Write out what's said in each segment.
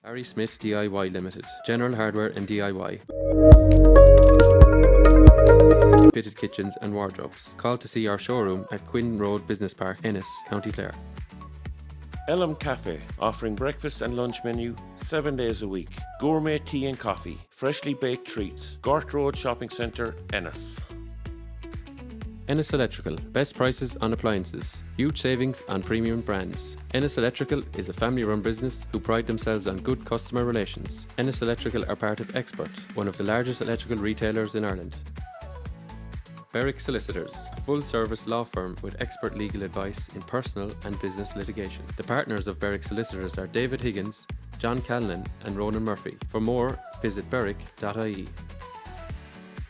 Barry Smith DIY Limited, General Hardware and DIY. Fitted kitchens and wardrobes. Call to see our showroom at Quinn Road Business Park, Ennis, County Clare. Elm Cafe, offering breakfast and lunch menu 7 days a week. Gourmet tea and coffee, freshly baked treats. Gort Road Shopping Centre, Ennis. Ennis Electrical, best prices on appliances, huge savings on premium brands. Ennis Electrical is a family-run business who pride themselves on good customer relations. Ennis Electrical are part of Expert, one of the largest electrical retailers in Ireland. Berwick Solicitors, a full-service law firm with expert legal advice in personal and business litigation. The partners of Berwick Solicitors are David Higgins, John Callan and Ronan Murphy. For more, visit berwick.ie.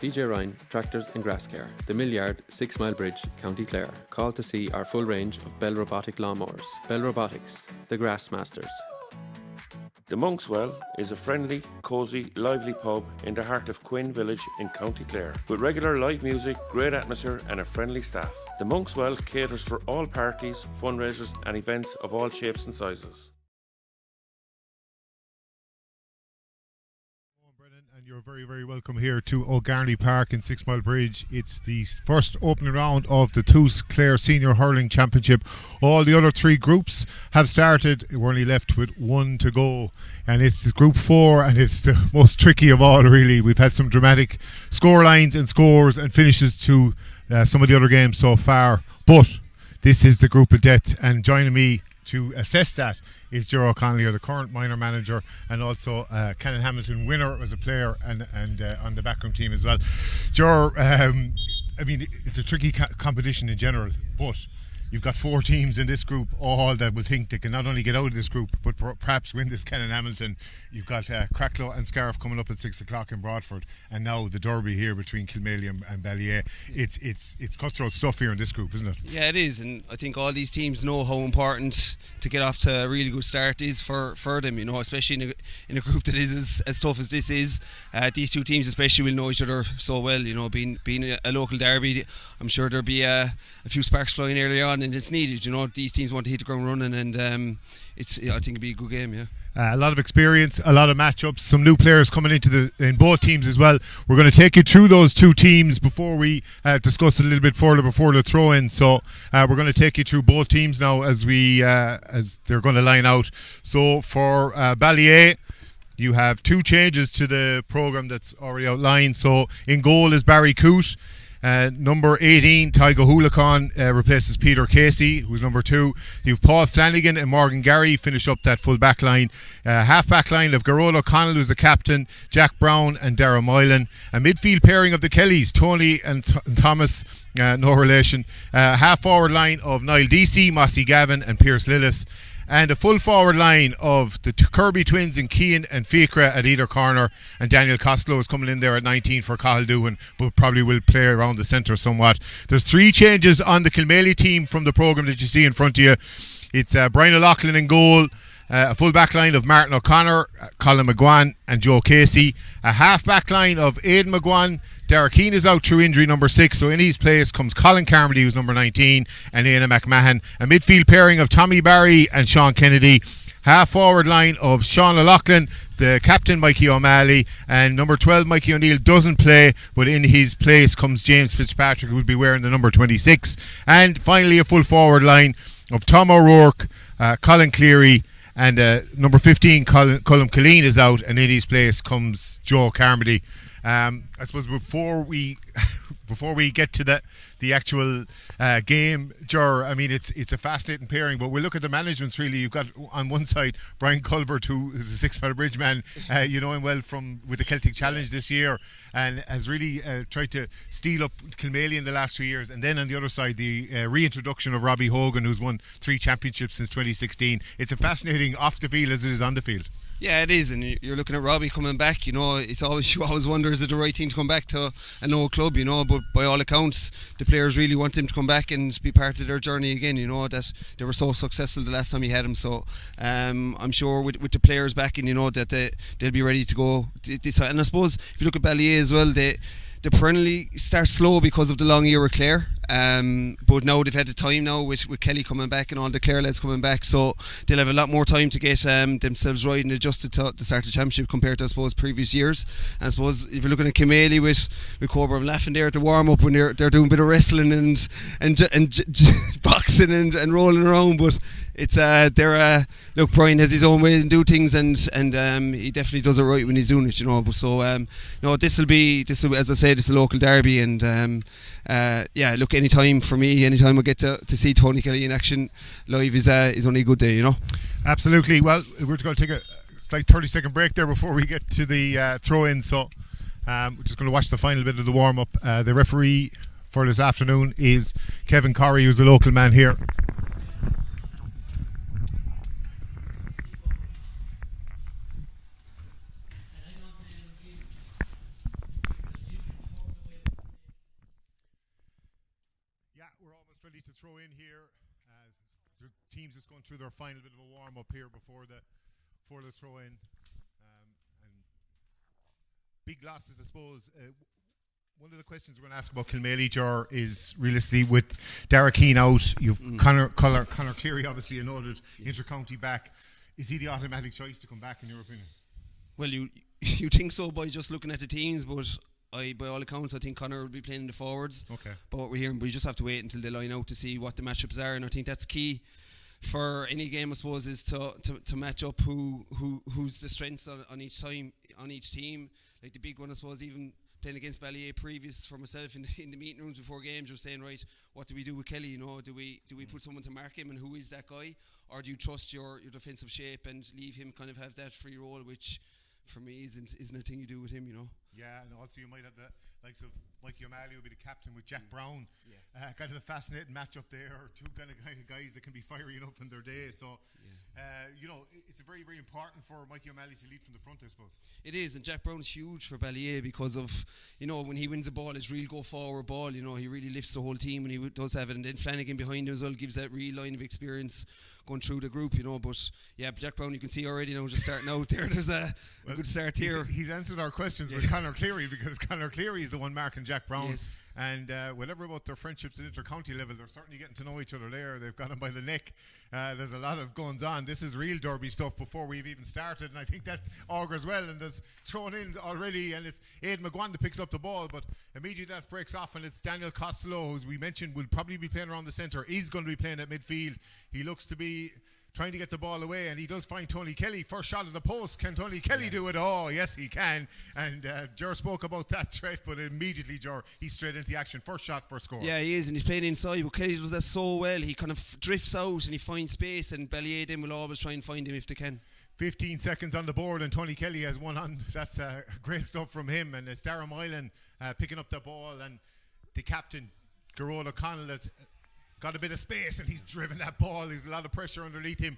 PJ Ryan Tractors and Grass Care, The Millyard, 6 Mile Bridge, County Clare. Call to see our full range of Bell Robotic lawnmowers. Bell Robotics, the Grass Masters. The Monkswell is a friendly, cosy, lively pub in the heart of Quinn Village in County Clare, with regular live music, great atmosphere and a friendly staff. The Monkswell caters for all parties, fundraisers and events of all shapes and sizes. And you're very, very welcome here to O'Garney Park in 6 Mile Bridge. It's the first opening round of the TUS Clare Senior Hurling Championship. All the other 3 groups have started. We're only left with 1 to go, and it's Group 4, and it's the most tricky of all, really. We've had some dramatic score lines and scores and finishes to some of the other games so far, but this is the group of death, and joining me to assess that is Ger O'Connell, the current minor manager, and also Canon Hamilton winner as a player and on the backroom team as well. Ger, I mean, it's a tricky competition in general, but you've got 4 teams in this group, all that will think they can not only get out of this group, but perhaps win this Canon Hamilton. You've got Cracklow and Scariff coming up at 6 o'clock in Broadford, and now the derby here between Kilmaley and Ballyea. It's cutthroat stuff here in this group, isn't it? Yeah, it is, and I think all these teams know how important to get off to a really good start is for them, you know, especially in a group that is as tough as this is. These 2 teams especially will know each other so well, you know, being a local derby. I'm sure there'll be a few sparks flying early on, and it's needed, you know. These teams want to hit the ground running, and I think it'll be a good game, yeah. A lot of experience, a lot of matchups, some new players coming in both teams as well. We're going to take you through those 2 teams before we discuss it a little bit further before the throw-in. So we're going to take you through both teams now as they're going to line out. So for Ballyea, you have 2 changes to the programme that's already outlined. So in goal is Barry Coote. Number 18, Tygo Hulacan, replaces Peter Casey, who's number 2. You've Paul Flanagan and Morgan Gary finish up that full back line. Half back line of Gerard O'Connell, who's the captain, Jack Brown and Dara Moylan. A midfield pairing of the Kellys, Tony and Thomas, no relation. Half forward line of Niall Deasy, Mossy Gavin and Pierce Lillis. And a full forward line of the Kirby twins in Keane and Fikra at either corner, and Daniel Costello is coming in there at 19 for Cathal Doohan, but probably will play around the centre somewhat. There's 3 changes on the Kilmaley team from the programme that you see in front of you. It's Brian O'Loughlin in goal, a full back line of Martin O'Connor, Colin McGuan and Joe Casey. A half back line of Aidan McGuan. Derek Keane is out through injury, number 6, so in his place comes Colin Carmody, who's number 19, and Aina McMahon. A midfield pairing of Tommy Barry and Sean Kennedy. Half forward line of Sean O'Loughlin, the captain Mikey O'Malley, and number 12 Mikey O'Neill doesn't play, but in his place comes James Fitzpatrick, who will be wearing the number 26. And finally a full forward line of Tom O'Rourke, Colin Cleary, and number 15 Colm Killeen is out, and in his place comes Joe Carmody. I suppose before we get to the actual game, Ger, I mean it's a fascinating pairing, but we'll look at the managements really. You've got on one side Brian Culbert, who is a 6 Mile Bridge man, you know him well with the Celtic Challenge this year, and has really tried to steal up Kilmaley in the last 2 years. And then on the other side, the reintroduction of Robbie Hogan, who's won 3 championships since 2016. It's a fascinating off the field as it is on the field. Yeah, it is, and you're looking at Robbie coming back. It's always you always wonder, is it the right thing to come back to an old club? But by all accounts, the players really want him to come back and be part of their journey again. That they were so successful the last time he had him. So I'm sure with the players backing, that they'll be ready to go this. And I suppose if you look at Ballyea as well, they perennially start slow because of the long year with Clare. But now they've had the time now with Kelly coming back and all the Clare lads coming back, so they'll have a lot more time to get themselves right and adjusted to start the championship compared to, I suppose, previous years. And I suppose if you're looking at Kilmaley with Cobra, I'm laughing there at the warm up when they're doing a bit of wrestling and boxing and rolling around, but it's look, Brian has his own way to do things, and he definitely does it right when he's doing it, So this will, as I say, this is a local derby, and look, anytime I get to see Tony Kelly in action live is only a good day, Absolutely. Well, we're going to take a slight 30-second break there before we get to the throw-in, so we're just going to watch the final bit of the warm-up. The referee for this afternoon is Kevin Corrie, who's a local man here. Ready to throw in here. The teams is going through their final bit of a warm up here before the throw in. And big losses, I suppose. One of the questions we're going to ask about Kilmaley, Jar, is realistically with Dara Keane out, you've Conor Cleary, obviously a noted inter-county back. Is he the automatic choice to come back in your opinion? Well, you think so by just looking at the teams, but by all accounts, I think Conor will be playing in the forwards. Okay. But what we're hearing, we just have to wait until they line out to see what the matchups are, and I think that's key for any game, I suppose, is to match up who's the strengths on each team. Like the big one, I suppose, even playing against Ballyea previous for myself in the meeting rooms before games, you're saying, right, what do we do with Kelly? Do we put someone to mark him, and who is that guy, or do you trust your defensive shape and leave him kind of have that free role, which for me isn't a thing you do with him, Yeah, and also you might have the likes of Mikey O'Malley will be the captain with Jack Brown. Kind of a fascinating matchup there. Two kind of guys that can be fiery enough in their day. So, it's very, very important for Mikey O'Malley to lead from the front, I suppose. It is, and Jack Brown is huge for Ballyea because of, when he wins a ball, it's real go forward ball. He really lifts the whole team when he does have it. And then Flanagan behind him as well gives that real line of experience going through the group, But yeah, Jack Brown, you can see already now just starting out there. There's a good start here. He's answered our questions with Conor Cleary, because Conor Cleary is the one marking Jack Brown. Yes. And whatever about their friendships at inter-county level, they're certainly getting to know each other there. They've got him by the neck. There's a lot of guns on. This is real derby stuff before we've even started, and I think that augurs well. And there's thrown in already, and it's Aidan McGuan that picks up the ball, but immediately that breaks off, and it's Daniel Costello, who, as we mentioned, will probably be playing around the centre. He's going to be playing at midfield. He looks to be trying to get the ball away, and he does find Tony Kelly. First shot at the post. Can Tony Kelly do it? Oh, yes, he can. And Ger spoke about that threat, but immediately, Ger, he's straight into the action. First shot, first score. Yeah, he is, and he's playing inside, but Kelly does that so well. He kind of drifts out and he finds space, and Ballyea then will always try and find him if they can. 15 seconds on the board, and Tony Kelly has one on. That's great stuff from him. And it's Darragh Moylan picking up the ball, and the captain, Gearóid O'Connell, that's got a bit of space, and he's driven that ball. There's a lot of pressure underneath him.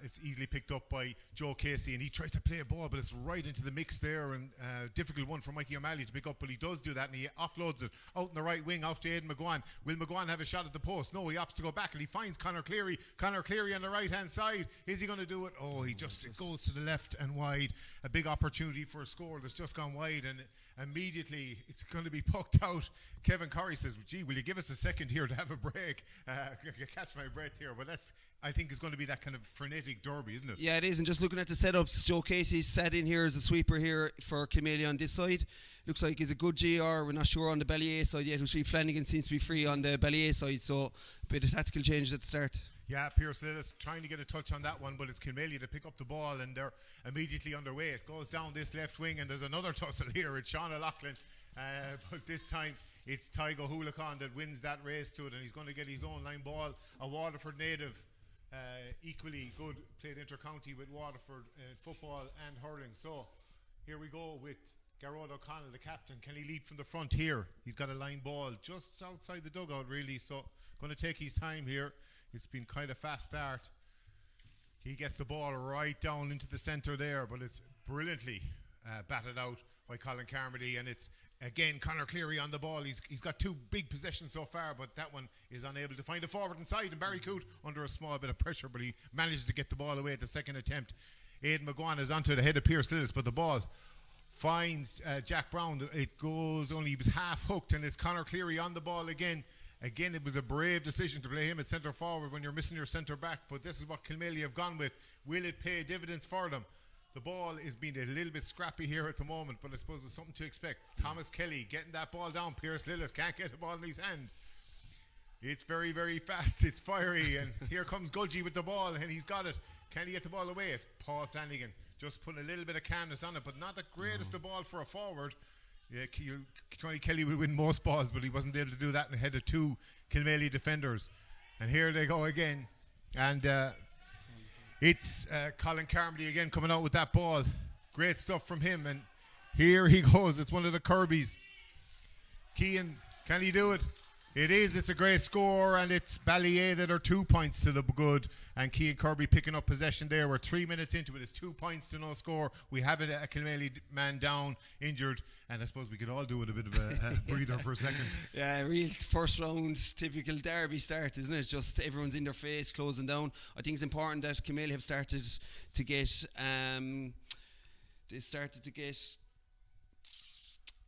It's easily picked up by Joe Casey, and he tries to play a ball, but it's right into the mix there, and difficult one for Mikey O'Malley to pick up, but he does do that, and he offloads it out in the right wing off to Aidan McGuan. Will McGuan have a shot at the post? No, he opts to go back, and he finds Conor Cleary. Conor Cleary on the right hand side. Is he going to do it? Oh, it goes to the left and wide. A big opportunity for a score that's just gone wide, and immediately it's going to be pucked out. Kevin Corrie says, gee, will you give us a second here to have a break? Catch my breath here. But that's, I think, is going to be that kind of frenetic derby, isn't it? Yeah, it is. And just looking at the setups, Joe Casey sat in here as a sweeper here for Kilmaley on this side. Looks like he's a good GR. We're not sure on the Ballyea side yet. Flanagan seems to be free on the Ballyea side, so a bit of tactical change at the start. Yeah, Pierce Lillis trying to get a touch on that one, but it's Kilmaley to pick up the ball, and they're immediately underway. It goes down this left wing, and there's another tussle here. It's Sean O'Loughlin, but this time it's Tygo Hulacan that wins that race to it, and he's going to get his own line ball. A Waterford native, equally good, played inter-county with Waterford football and hurling. So here we go with Gearóid O'Connell, the captain. Can he lead from the front here? He's got a line ball just outside the dugout, really, so going to take his time here. It's been quite a fast start. He gets the ball right down into the centre there, but it's brilliantly batted out by Colin Carmody, and it's again Conor Cleary on the ball. He's got 2 big possessions so far, but that one is unable to find a forward inside, and Barry Coote under a small bit of pressure, but he manages to get the ball away at the second attempt. Aidan McGuan is onto the head of Pierce Lillis, but the ball finds Jack Brown. It goes only, he was half hooked, and it's Conor Cleary on the ball again. Again, it was a brave decision to play him at centre forward when you're missing your centre back, but this is what Kilmaley have gone with. Will it pay dividends for them? The ball is being a little bit scrappy here at the moment, but I suppose there's something to expect. Thomas Kelly getting that ball down. Pierce Lillis can't get the ball in his hand. It's very, very fast. It's fiery, and here comes Gudgie with the ball, and he's got it. Can he get the ball away? It's Paul Flanagan just putting a little bit of calmness on it, but not the greatest of ball for a forward. Yeah, Tony Kelly would win most balls, but he wasn't able to do that ahead of 2 Kilmaley defenders. And here they go again. And it's Colin Carmody again coming out with that ball. Great stuff from him. And here he goes. It's one of the Kirbys. Keane, can he do it? It is. It's a great score, and it's Ballyea that are 2 points to the good, and Keane Kirby picking up possession there. We're 3 minutes into it. It's 2 points to no score. We have a Kilmaley man down, injured, and I suppose we could all do with a bit of a breather for a second. Yeah, real first round, typical derby start, isn't it? Just everyone's in their face, closing down. I think it's important that Kilmaley have started to get. They started to get.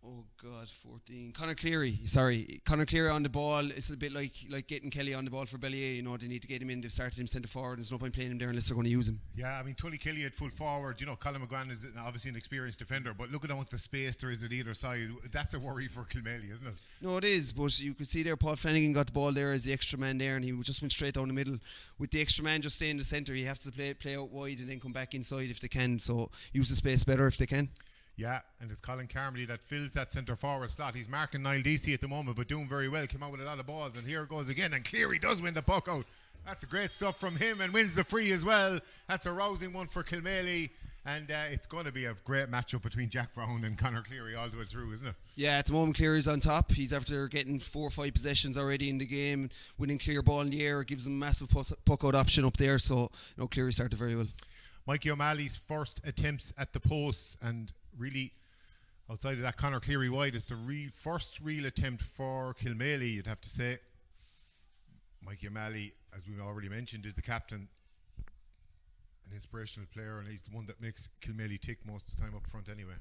Oh God, 14. Conor Cleary on the ball. It's a bit like getting Kelly on the ball for Ballyea. You know, they need to get him in. They've started him centre forward. There's no point playing him there unless they're going to use him. Yeah, I mean, Tully Kelly at full forward. You know, Colin McGuan is obviously an experienced defender, but look at how much the space there is at either side. That's a worry for Kilmaley, isn't it? No, it is. But you could see there, Paul Flanagan got the ball there as the extra man there, and he just went straight down the middle. With the extra man just staying in the centre, you have to play out wide and then come back inside if they can. So use the space better if they can. Yeah, and it's Colin Carmody that fills that centre forward slot. He's marking Niall Deasy at the moment, but doing very well. Came out with a lot of balls, and here it goes again. And Cleary does win the puck out. That's great stuff from him, and wins the free as well. That's a rousing one for Kilmaley, and it's going to be a great matchup between Jack Brown and Conor Cleary all the way through, isn't it? Yeah, at the moment Cleary's on top. He's after getting 4 or 5 possessions already in the game, winning clear ball in the air. It gives him a massive puck out option up there. So Cleary started very well. Mikey O'Malley's first attempts at the posts, and really, outside of that Conor Cleary wide, is the first real attempt for Kilmaley, you'd have to say. Mikey O'Malley, as we've already mentioned, is the captain, an inspirational player, and he's the one that makes Kilmaley tick most of the time up front anyway.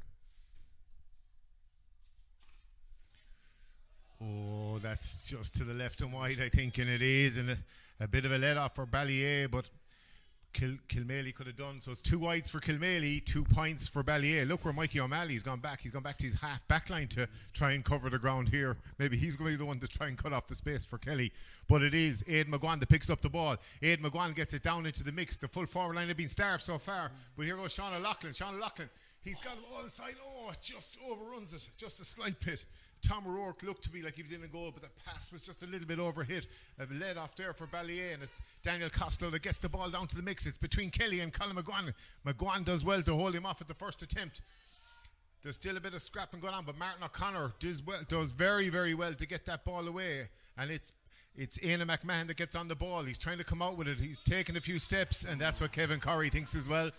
Oh, that's just to the left and wide, I think, and it is, and a bit of a let-off for Ballyea, but Kilmaley could have done. So it's 2 wides for Kilmaley, 2 points for Ballyea. Look where Mikey O'Malley's gone back. He's gone back to his half back line to try and cover the ground here. Maybe he's going to be the one to try and cut off the space for Kelly. But it is Aidan McGuan that picks up the ball. Aidan McGuan gets it down into the mix. The full forward line have been starved so far. But here goes Sean O'Loughlin. Sean O'Loughlin, he's got it all inside. Oh, it just overruns it. Just a slight bit. Tom O'Rourke looked to me like he was in a goal, but the pass was just a little bit overhit. A lead off there for Ballyea, and it's Daniel Costello that gets the ball down to the mix. It's between Kelly and Colin McGuan. McGuan does well to hold him off at the first attempt. There's still a bit of scrapping going on, but Martin O'Connor does very, very well to get that ball away. And it's Éanna McMahon that gets on the ball. He's trying to come out with it. He's taking a few steps, and that's what Kevin Corrie thinks as well.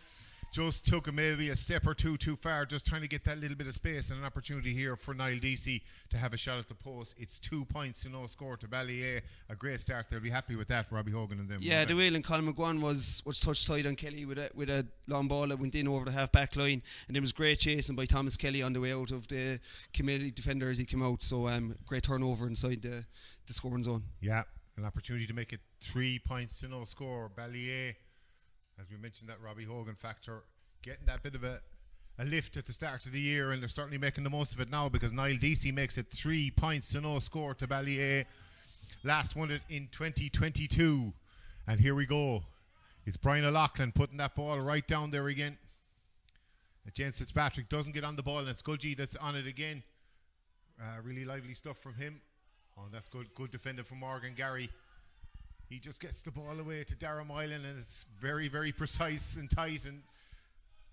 Just took him maybe a step or two too far, just trying to get that little bit of space, and an opportunity here for Niall Deasy to have a shot at the post. It's 2 points to no score to Ballyea. A great start. They'll be happy with that, Robbie Hogan and them. Yeah, they will. And Colin McGuan was touched tight on Kelly with a long ball that went in over the half back line, and there was great chasing by Thomas Kelly on the way out of the Kilmaley defender as he came out. So great turnover inside the scoring zone. Yeah, an opportunity to make it 3 points to no score. Ballyea, as we mentioned, that Robbie Hogan factor, getting that bit of a lift at the start of the year, and they're certainly making the most of it now, because Niall Deasy makes it 3 points to no score to Ballyea. Last won it in 2022, and here we go. It's Brian O'Loughlin putting that ball right down there again. James Fitzpatrick doesn't get on the ball, and it's Gudgie that's on it again. Really lively stuff from him. Oh, that's good defending from Morgan Gary. He just gets the ball away to Darragh Moylan, and it's very, very precise and tight, and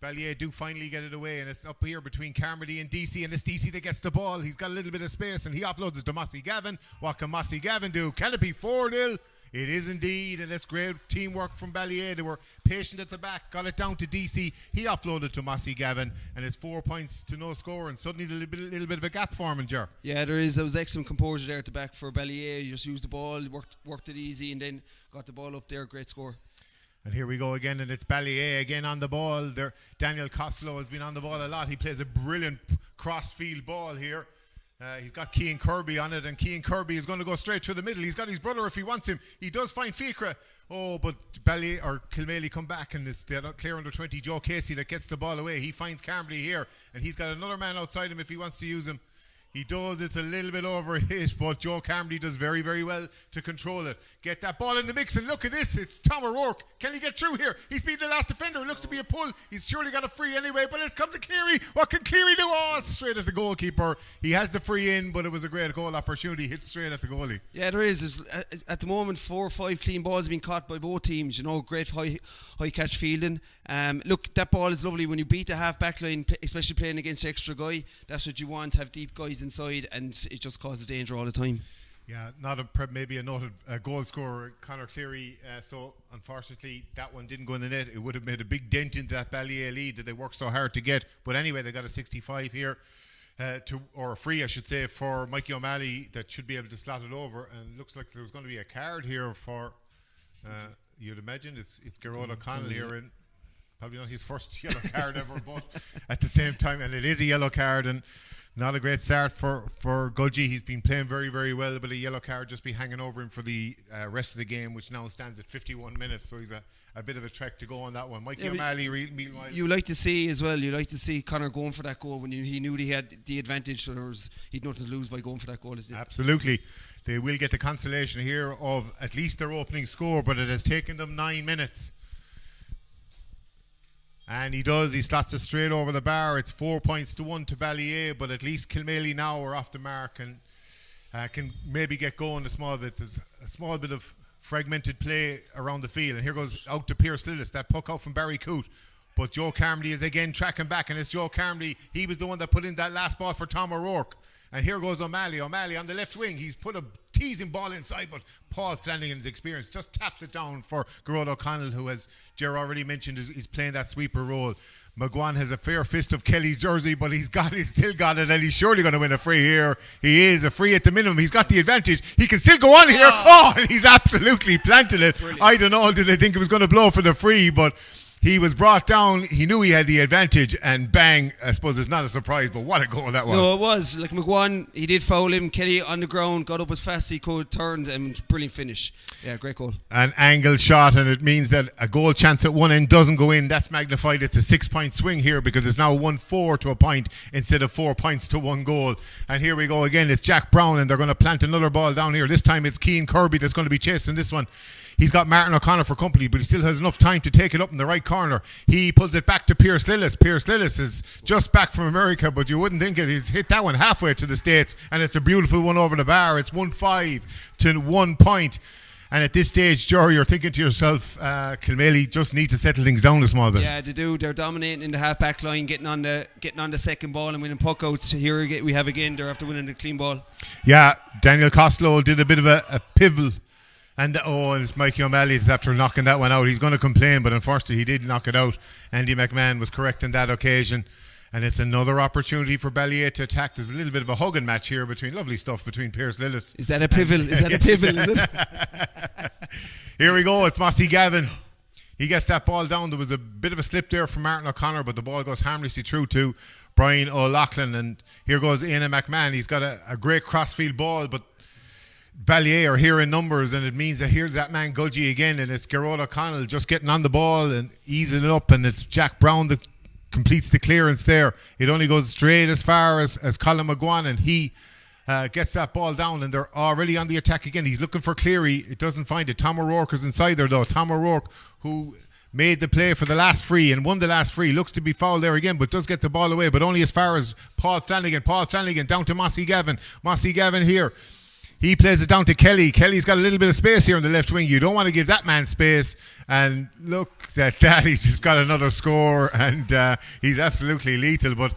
Ballyea do finally get it away, and it's up here between Carmody and Deasy, and it's Deasy that gets the ball. He's got a little bit of space, and he offloads it to Mossy Gavin. What can Mossy Gavin do? Can it be 4-0? It is indeed, and it's great teamwork from Ballyea. They were patient at the back, got it down to DC. He offloaded to Mossy Gavin, and it's 4 points to no score, and suddenly a little bit of a gap forming, Ger. Yeah, there was excellent composure there at the back for Ballyea. You just used the ball, worked it easy, and then got the ball up there. Great score. And here we go again, and it's Ballyea again on the ball. There, Daniel Costello has been on the ball a lot. He plays a brilliant cross-field ball here. He's got Cian Kirby on it, and Cian Kirby is going to go straight through the middle. He's got his brother if he wants him. He does find Fikra. Oh, but Ballyea or Kilmaley come back, and it's the Clare under 20 Joe Casey that gets the ball away. He finds Carmody here, and he's got another man outside him if he wants to use him. He does. It's a little bit over hit, but Joe Carmody does very, very well to control it. Get that ball in the mix, and look at this. It's Tom O'Rourke. Can he get through here? He's beat the last defender. It looks to be a pull. He's surely got a free anyway, but it's come to Cleary. What can Cleary do? Oh, it's straight at the goalkeeper. He has the free in, but it was a great goal opportunity. Hit straight at the goalie. Yeah, there is. There's, at the moment, 4 or 5 clean balls have been caught by both teams. You know, great high catch fielding. Look, that ball is lovely when you beat the half back line, especially playing against the extra guy. That's what you want, have deep guys inside, and it just causes danger all the time. Yeah, maybe a noted goal scorer, Conor Cleary. So unfortunately, that one didn't go in the net. It would have made a big dent into that Ballyea lead that they worked so hard to get. But anyway, they got a 65 here, or a free, I should say, for Mikey O'Malley that should be able to slot it over. And it looks like there's going to be a card here for. You'd imagine it's Gerard O'Connell here, and probably not his first yellow card ever, but at the same time, and it is a yellow card, and not a great start for Gudgie. He's been playing very, very well, but a yellow card just be hanging over him for the rest of the game, which now stands at 51 minutes, so he's a bit of a trek to go on that one. Mikey O'Malley, meanwhile. You like to see as well, you like to see Conor going for that goal when he knew he had the advantage, so he'd nothing to lose by going for that goal. Absolutely. They will get the consolation here of at least their opening score, but it has taken them 9 minutes. And he does. He slots it straight over the bar. It's 4 points to 1 to Ballyea, but at least Kilmaley now are off the mark and can maybe get going a small bit. There's a small bit of fragmented play around the field. And here goes out to Pierce Lillis. That puck out from Barry Coote. But Joe Carmody is again tracking back, and it's Joe Carmody. He was the one that put in that last ball for Tom O'Rourke. And here goes O'Malley. O'Malley on the left wing. He's put a teasing ball inside, but Paul Flanagan's experience just taps it down for Gerard O'Connell, who, as Ger already mentioned, is playing that sweeper role. McGuan has a fair fist of Kelly's jersey, but he's still got it, and he's surely going to win a free here. He is a free at the minimum. He's got the advantage. He can still go on here. Oh, and he's absolutely planted it. Brilliant. I don't know, did they think it was going to blow for the free, but he was brought down. He knew he had the advantage, and bang, I suppose it's not a surprise, but what a goal that was. No, it was. Like McGuan, he did foul him. Kelly on the ground, got up as fast as he could, turned, and brilliant finish. Yeah, great goal. An angle shot, and it means that a goal chance at one end doesn't go in. That's magnified. It's a 6-point swing here because it's now 1-4 to a point instead of 4 points to 1 goal. And here we go again. It's Jack Brown, and they're going to plant another ball down here. This time it's Cian Kirby that's going to be chasing this one. He's got Martin O'Connor for company, but he still has enough time to take it up in the right corner. He pulls it back to Pierce Lillis. Pierce Lillis is just back from America, but you wouldn't think it. He's hit that one halfway to the States, and it's a beautiful one over the bar. It's 1-5 to 1 point. And at this stage, Joe, you're thinking to yourself, Kilmaley just need to settle things down a small bit. Yeah, they do. They're dominating in the half-back line, getting on the second ball and winning puck outs. Here we have again, they're after winning the clean ball. Yeah, Daniel Costello did a bit of a pivot. And it's Mikey O'Malley that's after knocking that one out. He's going to complain, but unfortunately he did knock it out. Andy McMahon was correct on that occasion. And it's another opportunity for Ballyea to attack. There's a little bit of a hugging match here between Pierce Lillis. Is that a pivot? Is it? Here we go. It's Mossy Gavin. He gets that ball down. There was a bit of a slip there from Martin O'Connor, but the ball goes harmlessly through to Brian O'Loughlin. And here goes Ian McMahon. He's got a great crossfield ball, but Ballyea are here in numbers, and it means that here's that man Gudgie again, and it's Gerard O'Connell just getting on the ball and easing it up, and it's Jack Brown that completes the clearance there. It only goes straight as far as Colin McGuan, and he gets that ball down, and they're already on the attack again. He's looking for Cleary. It doesn't find it. Tom O'Rourke is inside there, though. Tom O'Rourke, who made the play for the last free and won the last free, looks to be fouled there again, but does get the ball away, but only as far as Paul Flanagan. Paul Flanagan down to Mossy Gavin. Mossy Gavin here. He plays it down to Kelly. Kelly's got a little bit of space here in the left wing. You don't want to give that man space. And look at that, he's just got another score, and he's absolutely lethal. But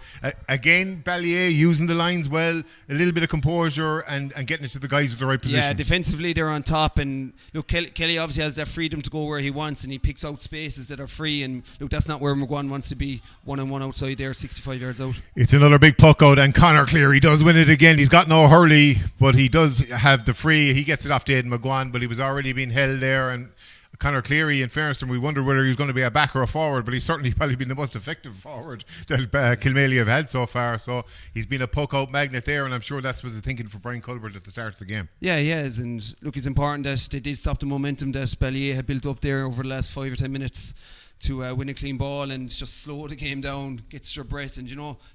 again, Ballyea using the lines well, a little bit of composure and getting it to the guys with the right position. Yeah, defensively they're on top, and look, Kelly obviously has that freedom to go where he wants, and he picks out spaces that are free, and look, that's not where McGuan wants to be, 1-on-1 outside there, 65 yards out. It's another big puck out, and Conor Cleary does win it again. He's got no hurley, but he does have the free. He gets it off to Aidan McGuan, but he was already being held there, and Conor Cleary, in fairness to him, we wondered whether he was going to be a back or a forward, but he's certainly probably been the most effective forward that Kilmaley have had so far. So he's been a poke-out magnet there, and I'm sure that's what they're thinking for Brian Culbert at the start of the game. Yeah, he is, and look, it's important that they did stop the momentum that Ballyea had built up there over the last 5 or 10 minutes to win a clean ball and just slow the game down, get your breath, and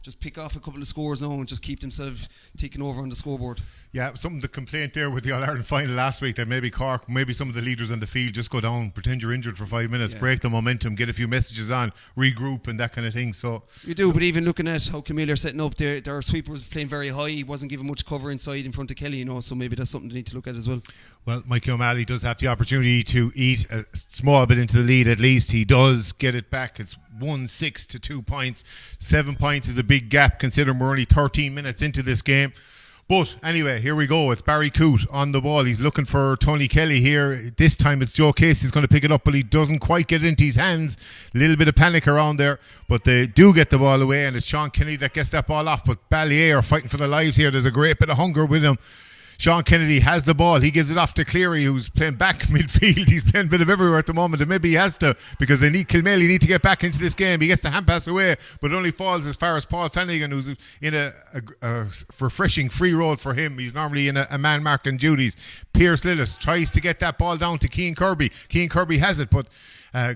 just pick off a couple of scores now and just keep themselves ticking over on the scoreboard. Yeah, some of the complaint there with the All-Ireland final last week that maybe Cork, maybe some of the leaders on the field just go down, pretend you're injured for 5 minutes, break the momentum, get a few messages on, regroup and that kind of thing. So you do, but even looking at how Kilmaley are setting up, their sweeper was playing very high, he wasn't given much cover inside in front of Kelly, so maybe that's something they need to look at as well. Well, Mikey O'Malley does have the opportunity to eat a small bit into the lead at least. He does get it back. It's 1-6 to 2 points. 7 points is a big gap considering we're only 13 minutes into this game. But anyway, here we go. It's Barry Coote on the ball. He's looking for Tony Kelly here. This time it's Joe Casey's going to pick it up, but he doesn't quite get it into his hands. A little bit of panic around there, but they do get the ball away, and it's Sean Kennedy that gets that ball off. But Ballyea are fighting for their lives here. There's a great bit of hunger with him. Sean Kennedy has the ball. He gives it off to Cleary, who's playing back midfield. He's playing a bit of everywhere at the moment, and maybe he has to, because Kilmaley need to get back into this game. He gets the hand pass away, but it only falls as far as Paul Flanagan, who's in a refreshing free roll for him. He's normally in a man marking duties. Pierce Lillis tries to get that ball down to Cian Kirby. Cian Kirby has it, but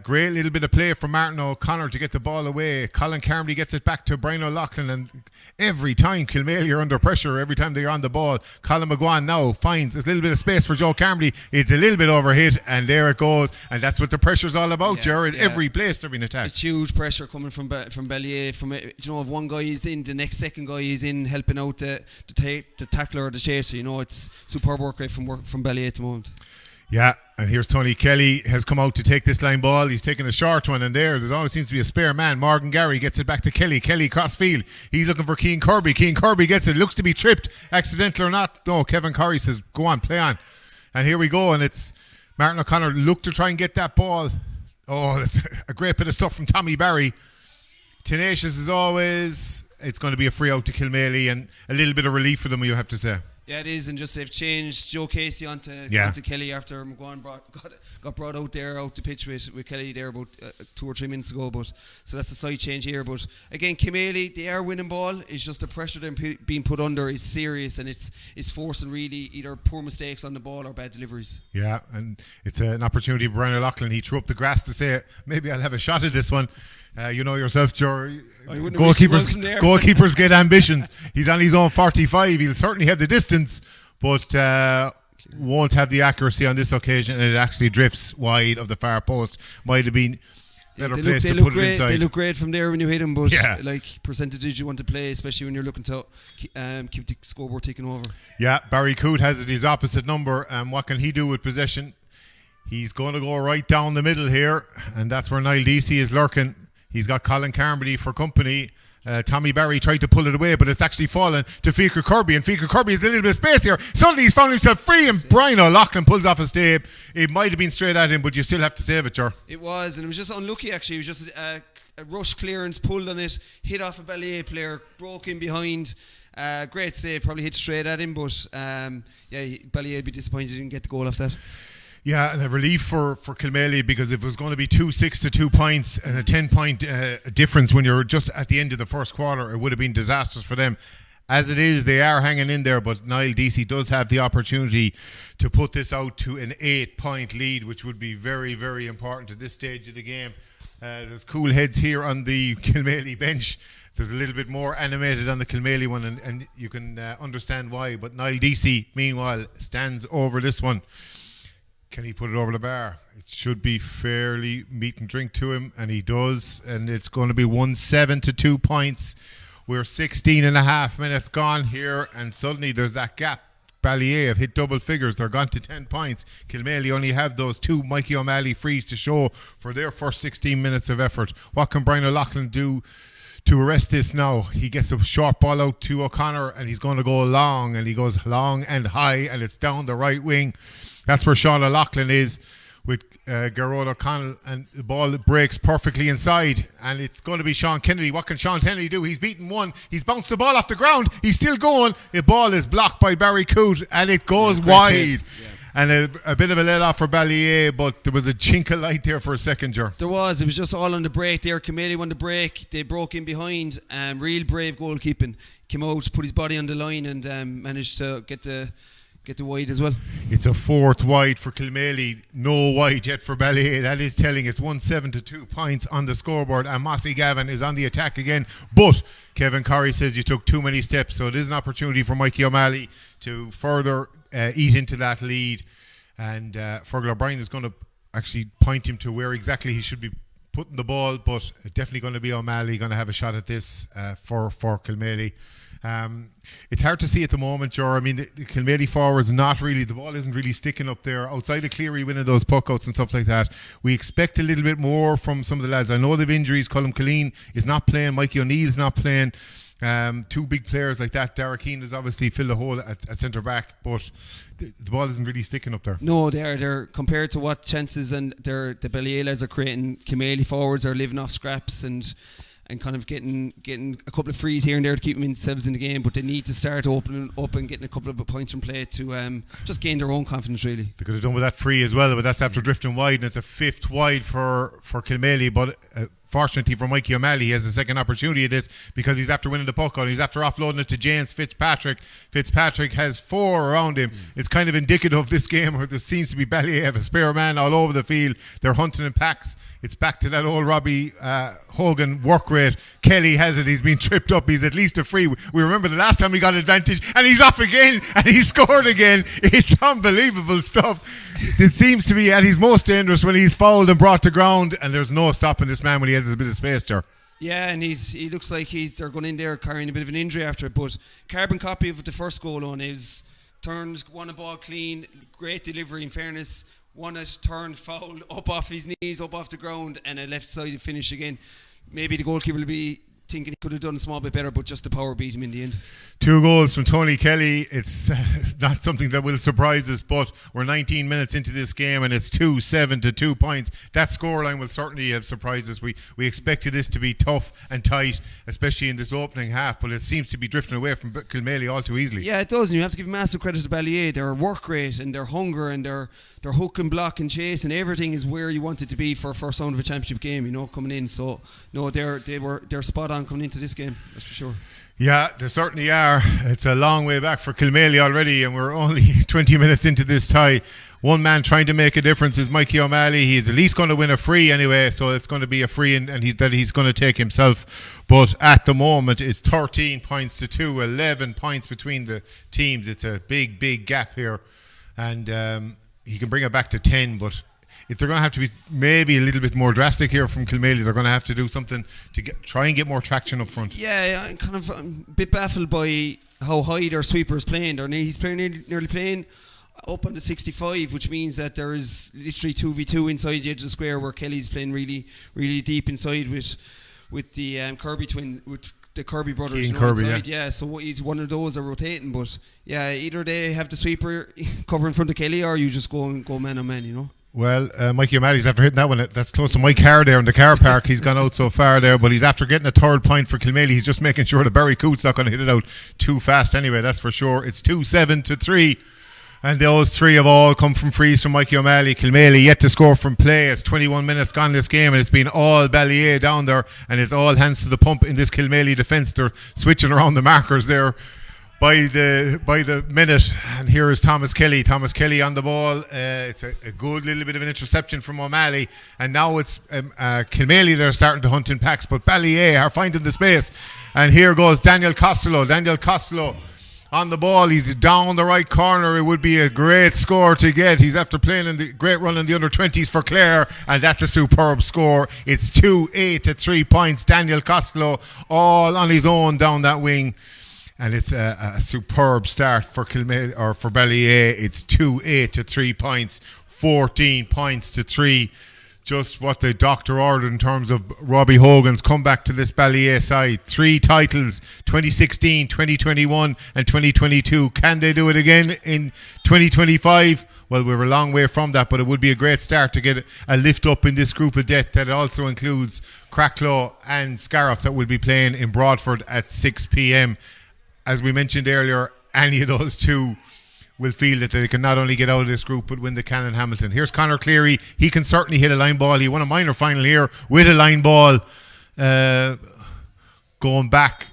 great little bit of play from Martin O'Connor to get the ball away. Colin Carmody gets it back to Brian O'Loughlin, and every time Kilmaley are under pressure, every time they're on the ball, Colin McGuan now finds a little bit of space for Joe Carmody. It's a little bit overhit, and there it goes, and that's what the pressure's all about, Jared. Every place they're being attacked. It's huge pressure coming from Ballyea. If one guy is in, the next second guy is in helping out the tackler or the chaser. It's superb work rate from Ballyea at the moment. Yeah, and here's Tony Kelly has come out to take this line ball. He's taking a short one, and there always seems to be a spare man. Morgan Gary gets it back to Kelly. Kelly crossfield. He's looking for Cian Kirby. Cian Kirby gets it. Looks to be tripped, accidental or not. No, Kevin Corrie says, go on, play on. And here we go, and it's Martin O'Connor look to try and get that ball. Oh, that's a great bit of stuff from Tommy Barry. Tenacious as always. It's going to be a free out to Kilmaley, and a little bit of relief for them, you have to say. Yeah, it is, and just they've changed Joe Casey onto Kelly after McGuan got brought out the pitch with Kelly there about 2 or 3 minutes ago. But so that's the slight change here. But again, Kilmaley, they are winning ball. It's just the pressure they're being put under is serious, and it's forcing really either poor mistakes on the ball or bad deliveries. Yeah, and it's an opportunity for Brian O'Loughlin. He threw up the grass to say, maybe I'll have a shot at this one. You know yourself, Joe. Goalkeepers get ambitions. He's on his own 45. He'll certainly have the distance, but won't have the accuracy on this occasion, and it actually drifts wide of the far post. Might have been better place to put it inside. They look great from there when you hit them, but like percentages you want to play, especially when you're looking to keep the scoreboard ticking over. Yeah, Barry Coote has it his opposite number, and what can he do with possession? He's going to go right down the middle here, and that's where Niall Deasy is lurking. He's got Colin Carmody for company. Tommy Barry tried to pull it away, but it's actually fallen to Fiachra Kirby, and Fiachra Kirby has a little bit of space here. Suddenly he's found himself free, and Brian O'Loughlin pulls off a stave. It might have been straight at him, but you still have to save it, Ger. It was, and it was just unlucky actually. It was just a rush clearance, pulled on it, hit off a Ballyea player, broke in behind. Great save, probably hit straight at him, but Ballyea would be disappointed he didn't get the goal off that. Yeah, and a relief for Kilmaley, because if it was going to be 2-6 to 2 points and a 10-point difference when you're just at the end of the first quarter, it would have been disastrous for them. As it is, they are hanging in there, but Niall Deasy does have the opportunity to put this out to an 8-point lead, which would be very, very important at this stage of the game. There's cool heads here on the Kilmaley bench. There's a little bit more animated on the Kilmaley one, and you can understand why. But Niall Deasy, meanwhile, stands over this one. Can he put it over the bar? It should be fairly meat and drink to him, and he does, and it's going to be 1-7 to 2 points. We're 16 and a half minutes gone here, and suddenly there's that gap. Ballyea have hit double figures. They're gone to 10 points. Kilmaley only have those 2 Mikey O'Malley frees to show for their first 16 minutes of effort. What can Brian O'Loughlin do to arrest this now? He gets a short ball out to O'Connor, and he's going to go long, and he goes long and high, and it's down the right wing. That's where Sean O'Loughlin is with Gerard O'Connell, and the ball breaks perfectly inside, and it's going to be Sean Kennedy. What can Sean Kennedy do? He's beaten one. He's bounced the ball off the ground. He's still going. The ball is blocked by Barry Coote, and it goes wide. And a bit of a let off for Ballyea, but there was a chink of light there for a second, Ger. There was. It was just all on the break there. Kilmaley won the break. They broke in behind. Real brave goalkeeping. Came out, put his body on the line, and managed to get the wide as well. It's a 4th wide for Kilmaley. No wide yet for Ballyea. That is telling. It's 1-7 to 2 points on the scoreboard, and Mossy Gavin is on the attack again. But Kevin Corrie says you took too many steps, so it is an opportunity for Mikey O'Malley to further eat into that lead. And Fergal O'Brien is going to actually point him to where exactly he should be putting the ball, but definitely going to be O'Malley going to have a shot at this for Kilmaley. It's hard to see at the moment, Joe. I mean, the Kilmaley forwards not really, the ball isn't really sticking up there. Outside of Cleary winning those puckouts and stuff like that, we expect a little bit more from some of the lads. I know they've injuries. Colm Killeen is not playing. Mikey O'Neill's not playing. 2 big players like that. Derek Keane has obviously filled a hole at centre back, but the ball isn't really sticking up there. No, they're compared to what chances and the Ballyea lads are creating. Kilmaley forwards are living off scraps and kind of getting a couple of frees here and there to keep themselves in the game, but they need to start opening up and getting a couple of points from play to just gain their own confidence, really. They could have done with that free as well, but that's after drifting wide, and it's a 5th wide for Kilmaley, but fortunately for Mikey O'Malley, he has a second opportunity of this because he's after winning the puck out. He's after offloading it to James Fitzpatrick. Fitzpatrick has 4 around him. It's kind of indicative of this game where there seems to be Ballyea have a spare man all over the field. They're hunting in packs. It's back to that old Robbie Hogan work rate. Kelly has it. He's been tripped up. He's at least a free. We remember the last time he got advantage, and he's off again, and he scored again. It's unbelievable stuff. It seems to be at his most dangerous when he's fouled and brought to ground, and there's no stopping this man when he has a bit of space there. Yeah, and he looks like they're going in there carrying a bit of an injury after it, but carbon copy of the first goal on is turned, won a ball clean, great delivery in fairness, won it, turned, fouled, up off his knees, up off the ground, and a left-sided finish again. Maybe the goalkeeper will be thinking he could have done a small bit better, but just the power beat him in the end. 2 goals from Tony Kelly. It's not something that will surprise us, but we're 19 minutes into this game and it's 2-7 to 2 points. That scoreline will certainly have surprised us. We expected this to be tough and tight, especially in this opening half, but it seems to be drifting away from Kilmaley all too easily. Yeah, it does, and you have to give massive credit to Ballyea. Their work rate and their hunger and their hook and block and chase and everything is where you want it to be for a first round of a championship game, coming in. So no, they're spot on coming into this game, that's for sure. Yeah, they certainly are. It's a long way back for Kilmaley already, and we're only 20 minutes into this tie. One man trying to make a difference is Mikey O'Malley. He's at least going to win a free anyway, so it's going to be a free, and he's going to take himself. But at the moment, it's 13 points to 2, 11 points between the teams. It's a big gap here, and he can bring it back to 10, but if they're going to have to be maybe a little bit more drastic here from Kilmaley, they're going to have to do something to try and get more traction up front. Yeah, I'm kind of a bit baffled by how high their sweeper is playing. He's nearly playing up on the 65, which means that there is literally 2v2 inside the edge of the square, where Kelly's playing really, really deep inside with the Kirby twin, with the Kirby brothers inside. Yeah, so one of those are rotating, but yeah, either they have the sweeper cover in front of Kelly, or you just go man on man, Well, Mikey O'Malley's after hitting that one. That's close to my car there in the car park. He's gone out so far there, but he's after getting a 3rd point for Kilmaley. He's just making sure that Barry Coote's not going to hit it out too fast anyway, that's for sure. It's 2-7 to 3, and those 3 have all come from frees from Mikey O'Malley. Kilmaley yet to score from play. It's 21 minutes gone this game, and it's been all Ballyea down there, and it's all hands to the pump in this Kilmaley defence. They're switching around the markers there by the minute, and here is Thomas Kelly on the ball. It's a good little bit of an interception from O'Malley, and now it's Kilmaley that are starting to hunt in packs, but Ballyea are finding the space, and here goes Daniel Costello on the ball. He's down the right corner. It would be a great score to get. He's after playing in the great run in the under-20s for Clare, and that's a superb score. It's 2-8 to 3 points. Daniel Costello all on his own down that wing. And it's a superb start for Kilmaley, or for Ballyea. It's 2-8 to 3 points, 14 points to 3. Just what the doctor ordered in terms of Robbie Hogan's comeback to this Ballyea side. 3 titles, 2016, 2021 and 2022. Can they do it again in 2025? Well, we're a long way from that, but it would be a great start to get a lift up in this group of death that also includes Cracklow and Scariff that will be playing in Broadford at 6 p.m. As we mentioned earlier, any of those two will feel that they can not only get out of this group but win the Canon Hamilton. Here's Conor Cleary. He can certainly hit a line ball. He won a minor final here with a line ball going back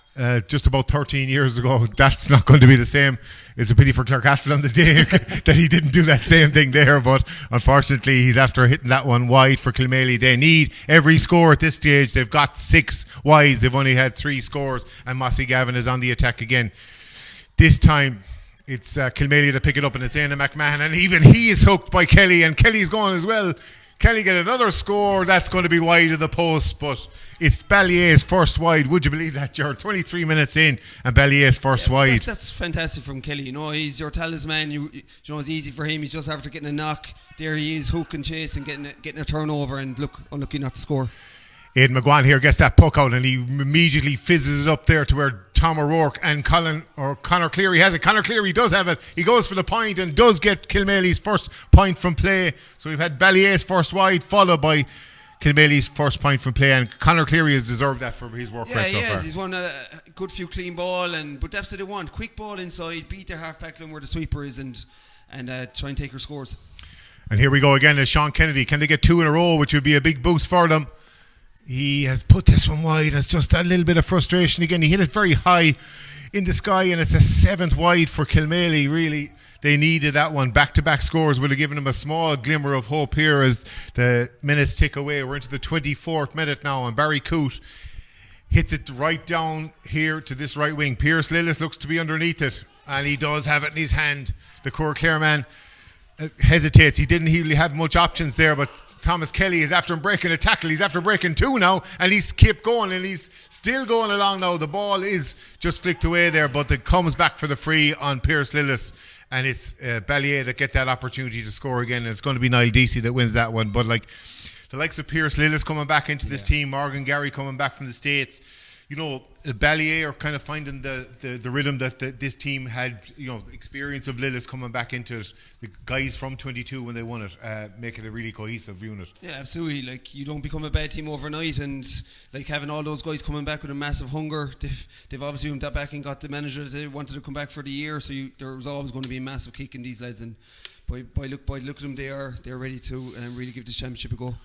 just about 13 years ago. That's not going to be the same. It's a pity for Clarecastle on the day that he didn't do that same thing there, but unfortunately he's after hitting that one wide for Kilmaley. They need every score at this stage. They've got 6 wides. They've only had 3 scores, and Mossy Gavin is on the attack again. This time it's Kilmaley to pick it up, and it's Éanna McMahon, and even he is hooked by Kelly, and Kelly's gone as well. Kelly get another score. That's going to be wide of the post, but it's Ballyea's first wide. Would you believe that, Jared? 23 minutes in and Ballyea's first wide. That's fantastic from Kelly. You know, he's your talisman. You know, it's easy for him. He's just after getting a knock. There he is, hook and chase and getting a turnover, and look, unlucky not to score. Aidan McGuan here gets that puck out, and he immediately fizzes it up there to where Tom O'Rourke and Conor Cleary has it. Conor Cleary does have it. He goes for the point and does get Kilmaley's first point from play. So we've had Ballyea's first wide followed by Kilmaley's first point from play, and Conor Cleary has deserved that for his work rate so far. He's won a good few clean ball, but that's what they want. Quick ball inside, beat their half-back line where the sweeper is, and try and take her scores. And here we go again as Sean Kennedy. Can they get 2 in a row, which would be a big boost for them? He has put this one wide. It's just a little bit of frustration again. He hit it very high in the sky, and it's a 7th wide for Kilmaley. Really, they needed that one. Back-to-back scores would have given them a small glimmer of hope here as the minutes tick away. We're into the 24th minute now, and Barry Coote hits it right down here to this right wing. Pierce Lillis looks to be underneath it, and he does have it in his hand. The Clare man hesitates. He didn't really have much options there, but Thomas Kelly is after him breaking a tackle. He's after breaking 2 now, and he's kept going, and he's still going along now. The ball is just flicked away there, but it comes back for the free on Pierce Lillis, and it's Ballyea that get that opportunity to score again. And it's going to be Niall Deasy that wins that one, but like the likes of Pierce Lillis coming back into this team, Morgan Gary coming back from the States, you know, Ballyea are kind of finding the rhythm that this team had, you know, experience of Lillis coming back into it. The guys from 22 when they won it, make it a really cohesive unit. Yeah, absolutely. Like, you don't become a bad team overnight, and like having all those guys coming back with a massive hunger, they've obviously went that back and got the manager that they wanted to come back for the year, so there was always going to be a massive kick in these lads, and by look at them, they're ready to really give this championship a go.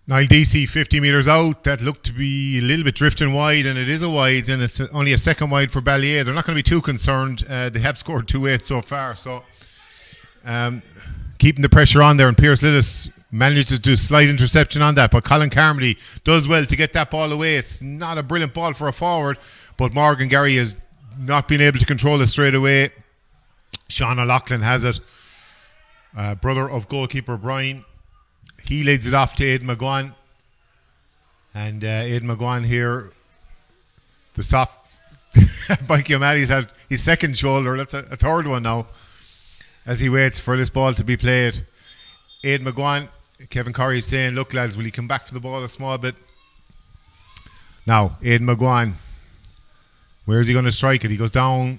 Niall Deasy 50 metres out, that looked to be a little bit drifting wide, and it is a wide, and it's only a second wide for Ballyea. They're not going to be too concerned. They have scored 2-8 so far, so keeping the pressure on there, and Pierce Lillis manages to do a slight interception on that, but Colin Carmody does well to get that ball away. It's not a brilliant ball for a forward, but Morgan Gary has not been able to control it straight away. Sean O'Loughlin has it, brother of goalkeeper Brian. He leads it off to Aidan McGuan, and Aidan McGuan here, the soft Mikey O'Malley's had his second shoulder. That's a third one now as he waits for this ball to be played. Aidan McGuan, Kevin Corrie is saying, look lads, will he come back for the ball a small bit? Now Aidan McGuan, where is he going to strike it? He goes down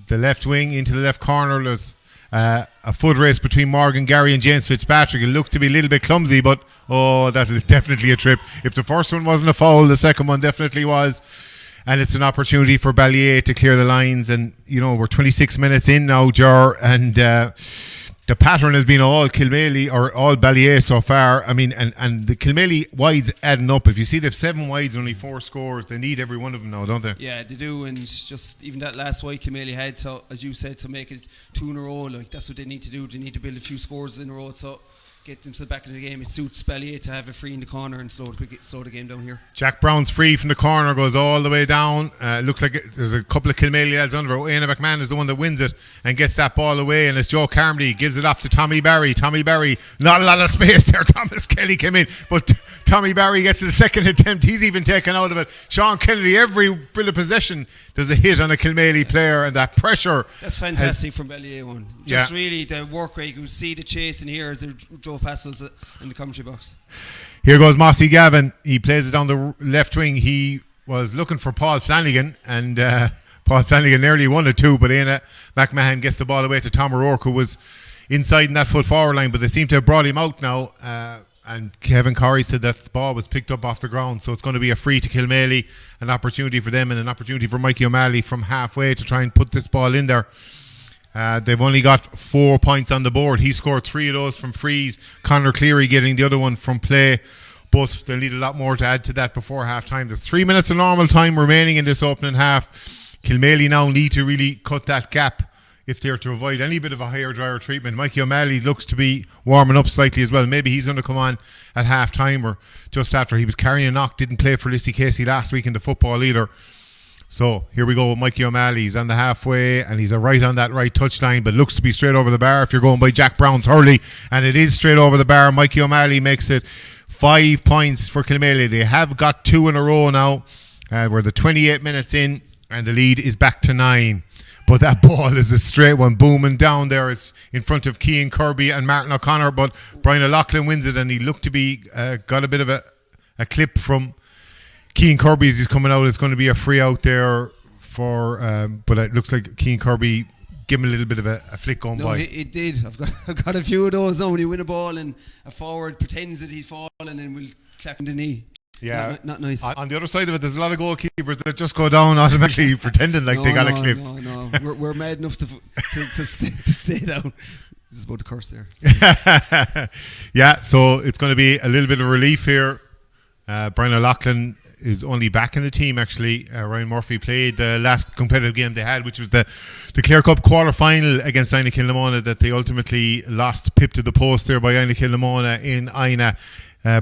the left wing into the left corner. There's a foot race between Morgan Gary and James Fitzpatrick. It looked to be a little bit clumsy, but that is definitely a trip. If the first one wasn't a foul, the second one definitely was, and it's an opportunity for Ballyea to clear the lines. And you know, we're 26 minutes in now, Jar, and the pattern has been all Kilmaley or all Ballyea so far. I mean, and the Kilmaley wides adding up. If you see they've 7 wides and only 4 scores, they need every one of them now, don't they? Yeah, they do, and just even that last wide Kilmaley had, to, as you said, to make it 2 in a row, like that's what they need to do. They need to build a few scores in a row. So get themselves back in the game. It suits Ballyea to have a free in the corner and slow the game down here. Jack Brown's free from the corner, goes all the way down. Looks like there's a couple of Kilmaley lads under. Aina McMahon is the one that wins it and gets that ball away, and it's Joe Carmody gives it off to Tommy Barry. Tommy Barry, not a lot of space there. Thomas Kelly came in, but Tommy Barry gets the second attempt. He's even taken out of it. Sean Kennedy, every bit of possession, there's a hit on a Kilmaley player, and that pressure. That's fantastic from Ballyea one. Just really the work rate. You can see the chase in here as they drove past us in the commentary box. Here goes Mossy Gavin. He plays it on the left wing. He was looking for Paul Flanagan, and Paul Flanagan nearly won it too, but Aina McMahon gets the ball away to Tom O'Rourke, who was inside in that full forward line, but they seem to have brought him out now. And Kevin Corey said that the ball was picked up off the ground, so it's going to be a free to Kilmaley, an opportunity for them and an opportunity for Mikey O'Malley from halfway to try and put this ball in there. They've only got 4 points on the board. He scored 3 of those from frees. Conor Cleary getting the other one from play, but they'll need a lot more to add to that before half time. There's 3 minutes of normal time remaining in this opening half. Kilmaley now need to really cut that gap if they're to avoid any bit of a higher dryer treatment. Mikey O'Malley looks to be warming up slightly as well. Maybe he's going to come on at half time or just after. He was carrying a knock, didn't play for Lissy Casey last week in the football either. So here we go with Mikey O'Malley. He's on the halfway and he's right on that right touchline, but looks to be straight over the bar if you're going by Jack Brown's hurley, and it is straight over the bar. Mikey O'Malley makes it 5 points for Kilmaley. They have got 2 in a row now. We're the 28 minutes in and the lead is back to 9. But that ball is a straight one, booming down there. It's in front of Cian Kirby and Martin O'Connor, but Brian O'Loughlin wins it, and he looked to be got a bit of a clip from Cian Kirby as he's coming out. It's going to be a free out there for, but it looks like Cian Kirby gave him a little bit of a flick going by. It did. I've got a few of those now when you win a ball and a forward pretends that he's fallen and will clap in the knee. Yeah, not nice. On the other side of it, there's a lot of goalkeepers that just go down automatically pretending like they got a clip. No. We're mad enough to stay down. This is about to curse there. Yeah, so it's going to be a little bit of relief here. Brian O'Loughlin is only back in the team actually. Ryan Murphy played the last competitive game they had, which was the Clare Cup quarter-final against Ina Kilnamona that they ultimately lost, pipped to the post there by Ina Kilnamona in Ina.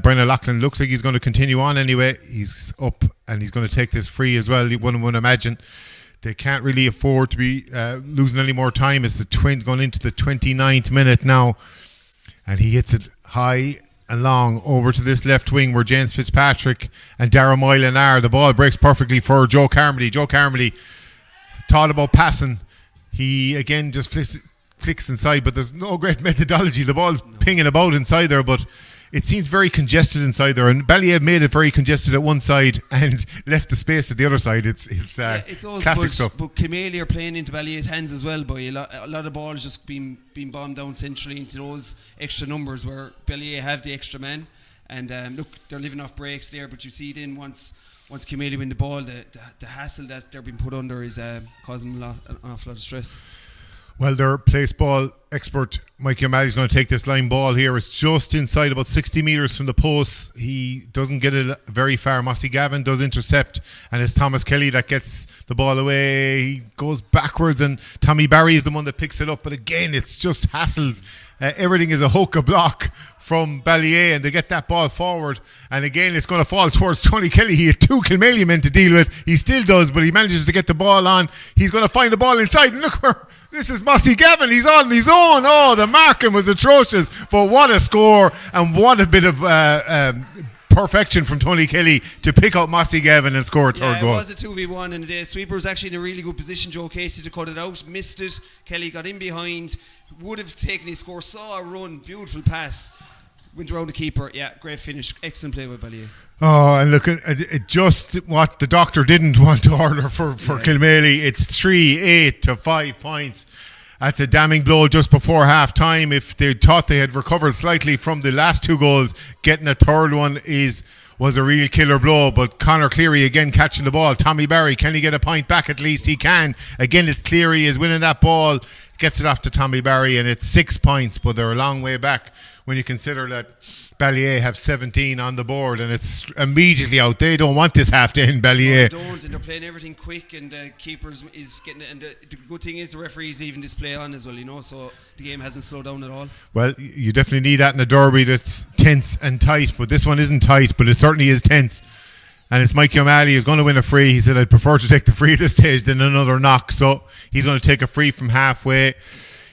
Brian O'Loughlin looks like he's going to continue on anyway. He's up and he's going to take this free as well. One would imagine they can't really afford to be losing any more time. It's going into the 29th minute now, and he hits it high and long over to this left wing where James Fitzpatrick and Darragh Moylan are. The ball breaks perfectly for Joe Carmody. Joe Carmody thought about passing. He again just flicks inside, but there's no great methodology. The ball's pinging about inside there, but it seems very congested inside there, and Ballyea made it very congested at one side and left the space at the other side. It's classic stuff. But Kilmaley are playing into Ballyea's hands as well by a lot of balls just being bombed down centrally into those extra numbers where Ballyea have the extra man, and look, they're living off breaks there. But you see then once Kilmaley win the ball, the hassle that they're being put under is causing an awful lot of stress. Well, their place ball expert Mikey O'Malley is going to take this line ball here. It's just inside about 60 metres from the post. He doesn't get it very far. Mossy Gavin does intercept, and it's Thomas Kelly that gets the ball away. He goes backwards and Tommy Barry is the one that picks it up, but again it's just hassled. Everything is a hook, a block from Ballyea, and they get that ball forward, and again it's going to fall towards Tony Kelly. He had 2 Kilmaley men to deal with. He still does, but he manages to get the ball on. He's going to find the ball inside, and look where this is Mossy Gavin. He's on his own. Oh, the marking was atrocious, but what a score, and what a bit of perfection from Tony Kelly to pick out Mossy Gavin and score a third goal. It was a 2v1, and the sweeper was actually in a really good position. Joe Casey to cut it out, missed it. Kelly got in behind, would have taken his score, saw a run, beautiful pass, went around the keeper. Yeah, great finish, excellent play by Ballyea. Oh, and look, it just what the doctor didn't want to order for Kilmaley. It's 3-8 to 5 points. That's a damning blow just before half time. If they thought they had recovered slightly from the last 2 goals, getting a third one was a real killer blow. But Conor Cleary again catching the ball. Tommy Barry, can he get a point back? At least he can. Again, it's Cleary is winning that ball, gets it off to Tommy Barry, and it's 6 points, but they're a long way back when you consider that Ballyea have 17 on the board and it's immediately out. They don't want this half to end, Ballyea. No, they don't, and they're playing everything quick, and the keepers is getting it, and the good thing is the referees even display on as well, you know, so the game hasn't slowed down at all. Well, you definitely need that in a derby that's tense and tight, but this one isn't tight, but it certainly is tense. And it's Mikey O'Malley is going to win a free. He said, I'd prefer to take the free at this stage than another knock. So he's going to take a free from halfway.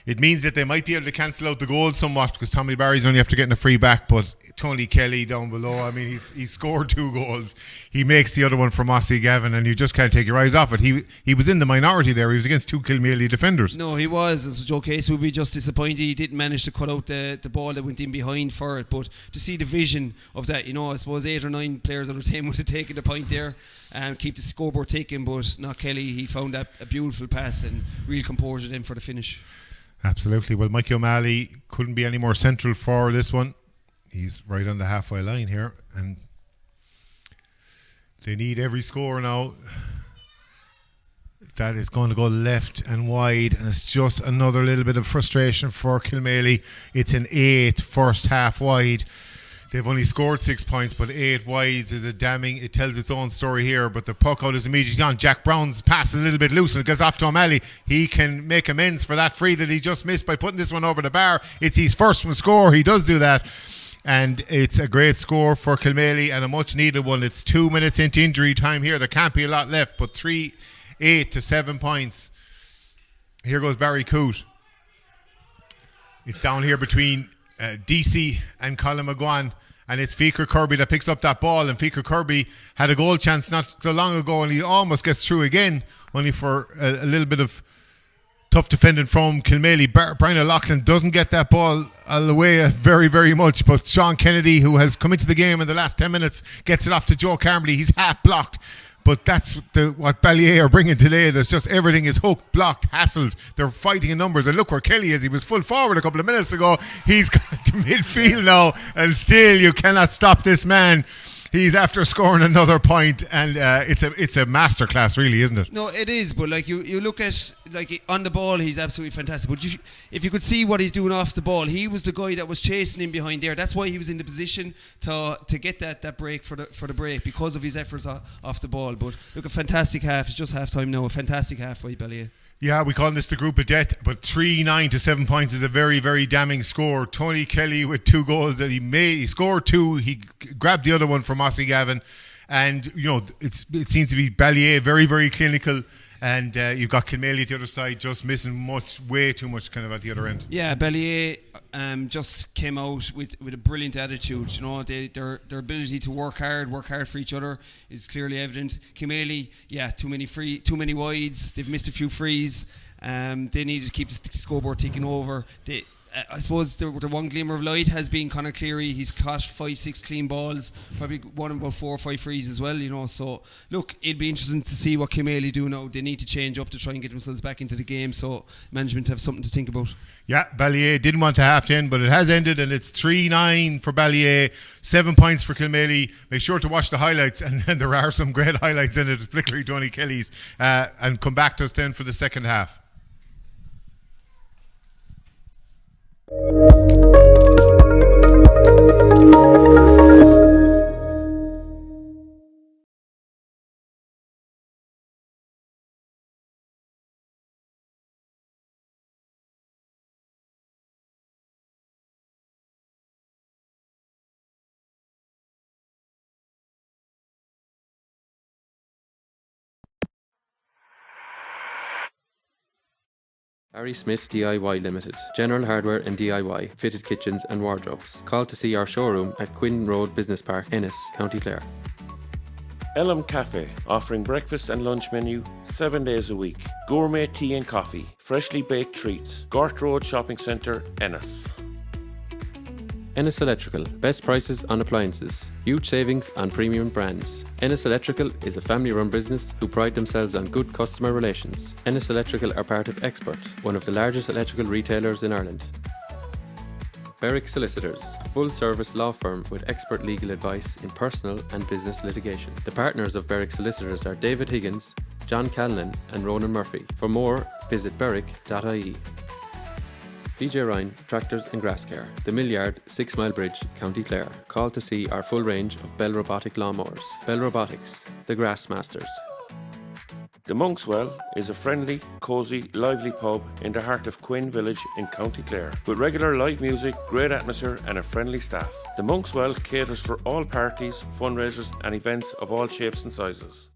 It means that they might be able to cancel out the goal somewhat because Tommy Barry's only after getting a free back. But Tony Kelly down below, I mean, he's scored 2 goals. He makes the other one for Mossy Gavin, and you just can't take your eyes off it. He was in the minority there. He was against 2 Kilmaley defenders. No, he was. As Joe Case would be just disappointed he didn't manage to cut out the ball that went in behind for it. But to see the vision of that, you know, I suppose 8 or 9 players out of 10 would have taken the point there and keep the scoreboard ticking. But not Kelly. He found that a beautiful pass and real composure then for the finish. Absolutely. Well, Mikey O'Malley couldn't be any more central for this one. He's right on the halfway line here, and they need every score now. That is going to go left and wide, and it's just another little bit of frustration for Kilmaley. It's an 8 first half wide. They've only scored 6 points, but 8 wides is a damning. It tells its own story here, but the puck out is immediately gone. Jack Brown's pass is a little bit loose, and it goes off to O'Malley. He can make amends for that free that he just missed by putting this one over the bar. It's his first one score. He does do that. And it's a great score for Kilmaley and a much needed one. It's 2 minutes into injury time here. There can't be a lot left, but 8 to 7 points. Here goes Barry Coote. It's down here between DC and Colin McGuan, and it's Fikar Kirby that picks up that ball, and Fikar Kirby had a goal chance not so long ago, and he almost gets through again, only for a little bit of tough defending from Kilmaley. Brian O'Loughlin doesn't get that ball away very, very much, but Sean Kennedy, who has come into the game in the last 10 minutes, gets it off to Joe Carmody. He's half blocked, but that's what Ballyea are bringing today. There's just everything is hooked, blocked, hassled. They're fighting in numbers, and look where Kelly is. He was full forward a couple of minutes ago. He's got to midfield now, and still you cannot stop this man. He's after scoring another point, and it's a masterclass, really, isn't it? No, it is. But like you look at like on the ball, he's absolutely fantastic. But if you could see what he's doing off the ball, he was the guy that was chasing him behind there. That's why he was in the position to get that break for the break because of his efforts off the ball. But look, a fantastic half. It's just half time now. A fantastic half by Ballyea. Yeah, we call this the group of death, but 9 to 7 points is a very, very damning score. Tony Kelly with 2 goals that he scored 2. He grabbed the other one from Mossy Gavin, and you know it seems to be Ballyea very, very clinical, and you've got Kilmaley at the other side just missing way too much kind of at the other end. Yeah, Ballyea just came out with a brilliant attitude. You know, their ability to work hard for each other is clearly evident. Kilmaley, yeah, too many wides. They've missed a few frees. They needed to keep the scoreboard ticking over. I suppose the one glimmer of light has been Conor Cleary. He's caught 5-6 clean balls, probably won about 4 or 5 frees as well, you know. So look, it'd be interesting to see what Kilmaley do now. They need to change up to try and get themselves back into the game, so management have something to think about. Yeah, Ballyea didn't want to half to end, but it has ended, and it's 3-9 for Ballyea, 7 points for Kilmaley. Make sure to watch the highlights, and there are some great highlights in it, particularly Tony Kelly's, and come back to us then for the second half. Barry Smith DIY Limited. General hardware and DIY, fitted kitchens and wardrobes. Call to see our showroom at Quinn Road Business Park, Ennis, County Clare. Elm Cafe, offering breakfast and lunch menu 7 days a week. Gourmet tea and coffee, freshly baked treats. Gort Road Shopping Centre, Ennis. Ennis Electrical. Best prices on appliances. Huge savings on premium brands. Ennis Electrical is a family-run business who pride themselves on good customer relations. Ennis Electrical are part of Expert, one of the largest electrical retailers in Ireland. Berwick Solicitors, a full-service law firm with expert legal advice in personal and business litigation. The partners of Berwick Solicitors are David Higgins, John Callan and Ronan Murphy. For more, visit berwick.ie. DJ Ryan, Tractors and Grass Care. The Mill Yard, 6 Mile Bridge, County Clare. Call to see our full range of Bell Robotic lawnmowers. Bell Robotics, the Grass Masters. The Monkswell is a friendly, cosy, lively pub in the heart of Quinn Village in County Clare, with regular live music, great atmosphere and a friendly staff. The Monkswell caters for all parties, fundraisers and events of all shapes and sizes.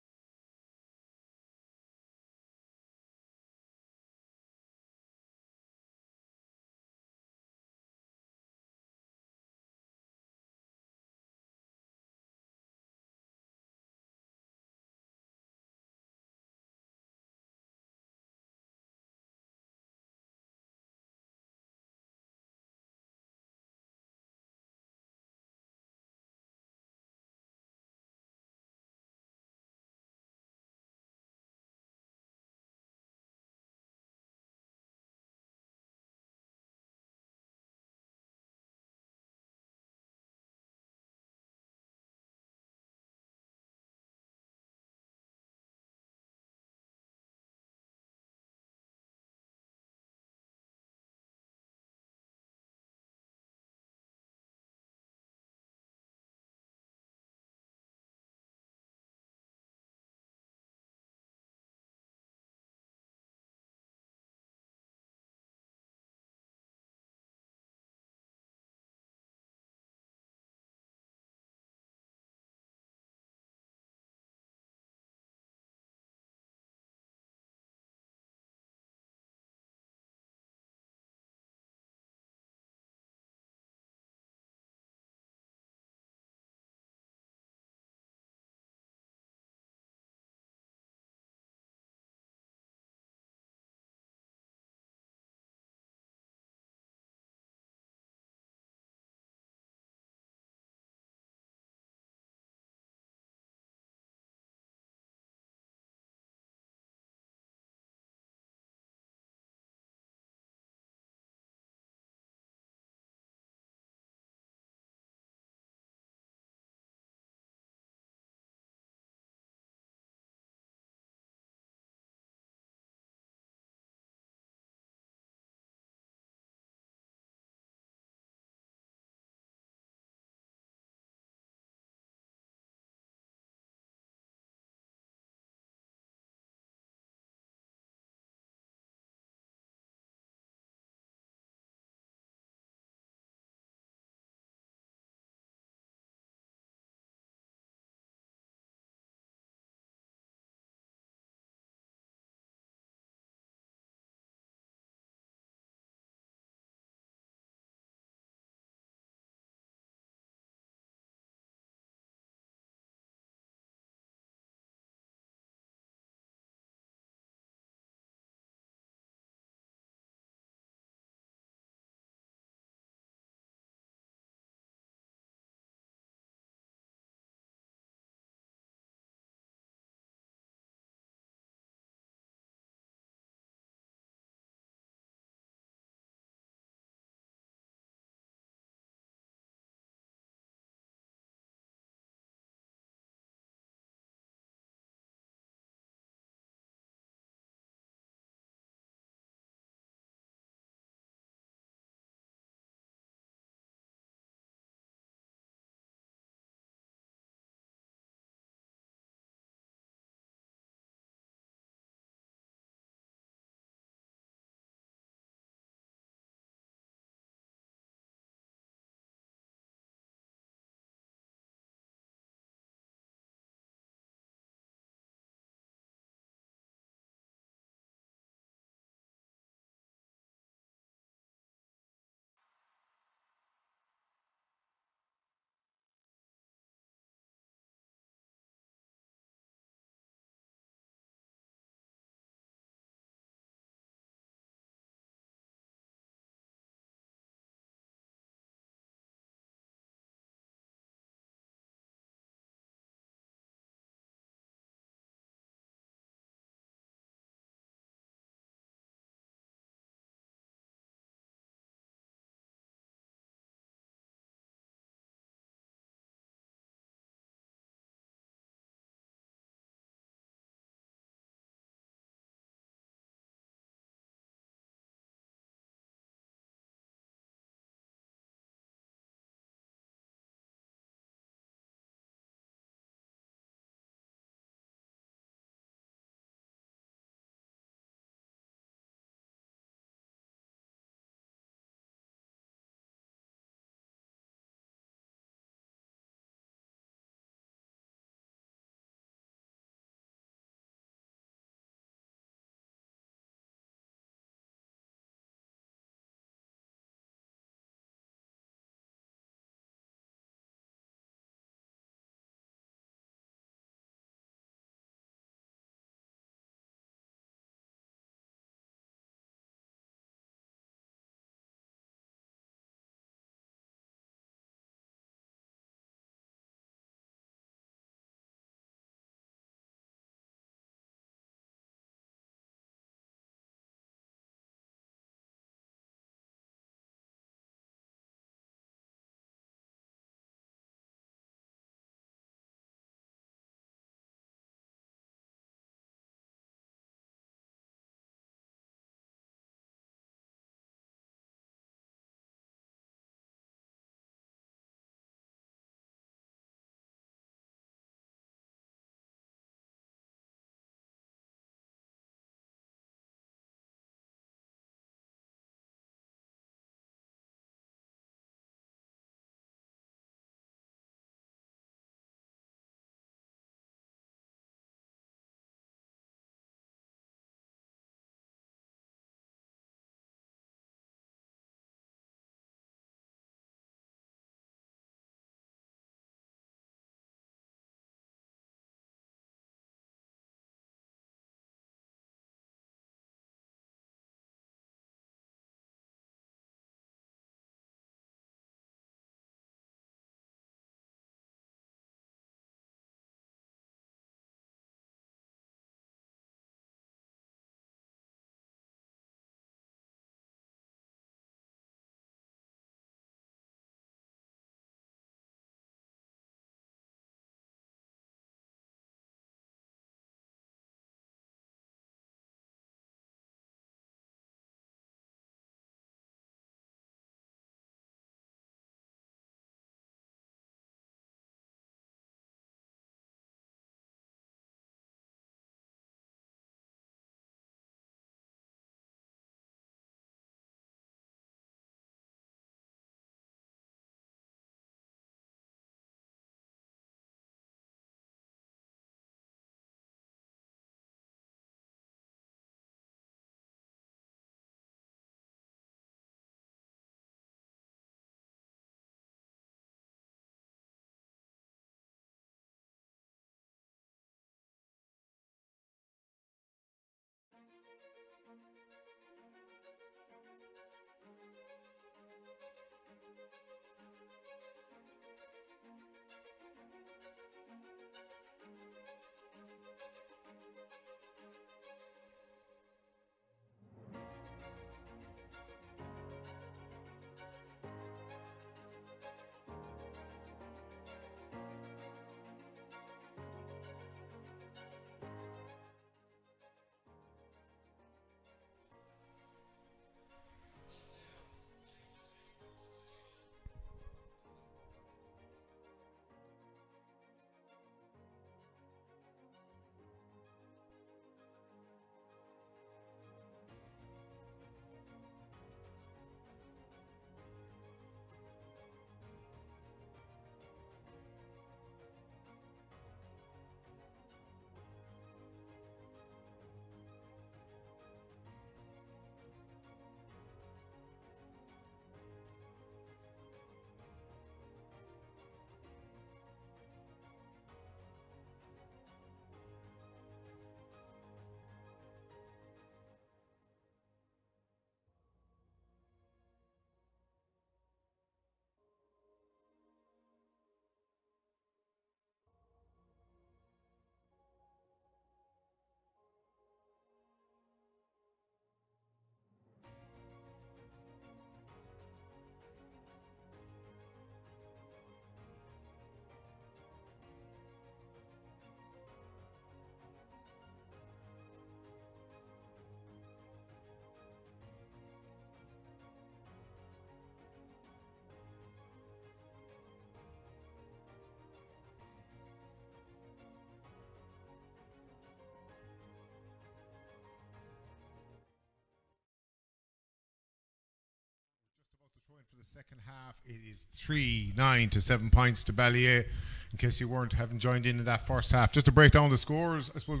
for the second half. It is 3-9 to 7 points to Ballyea. In case you haven't joined in that first half, just to break down the scores, I suppose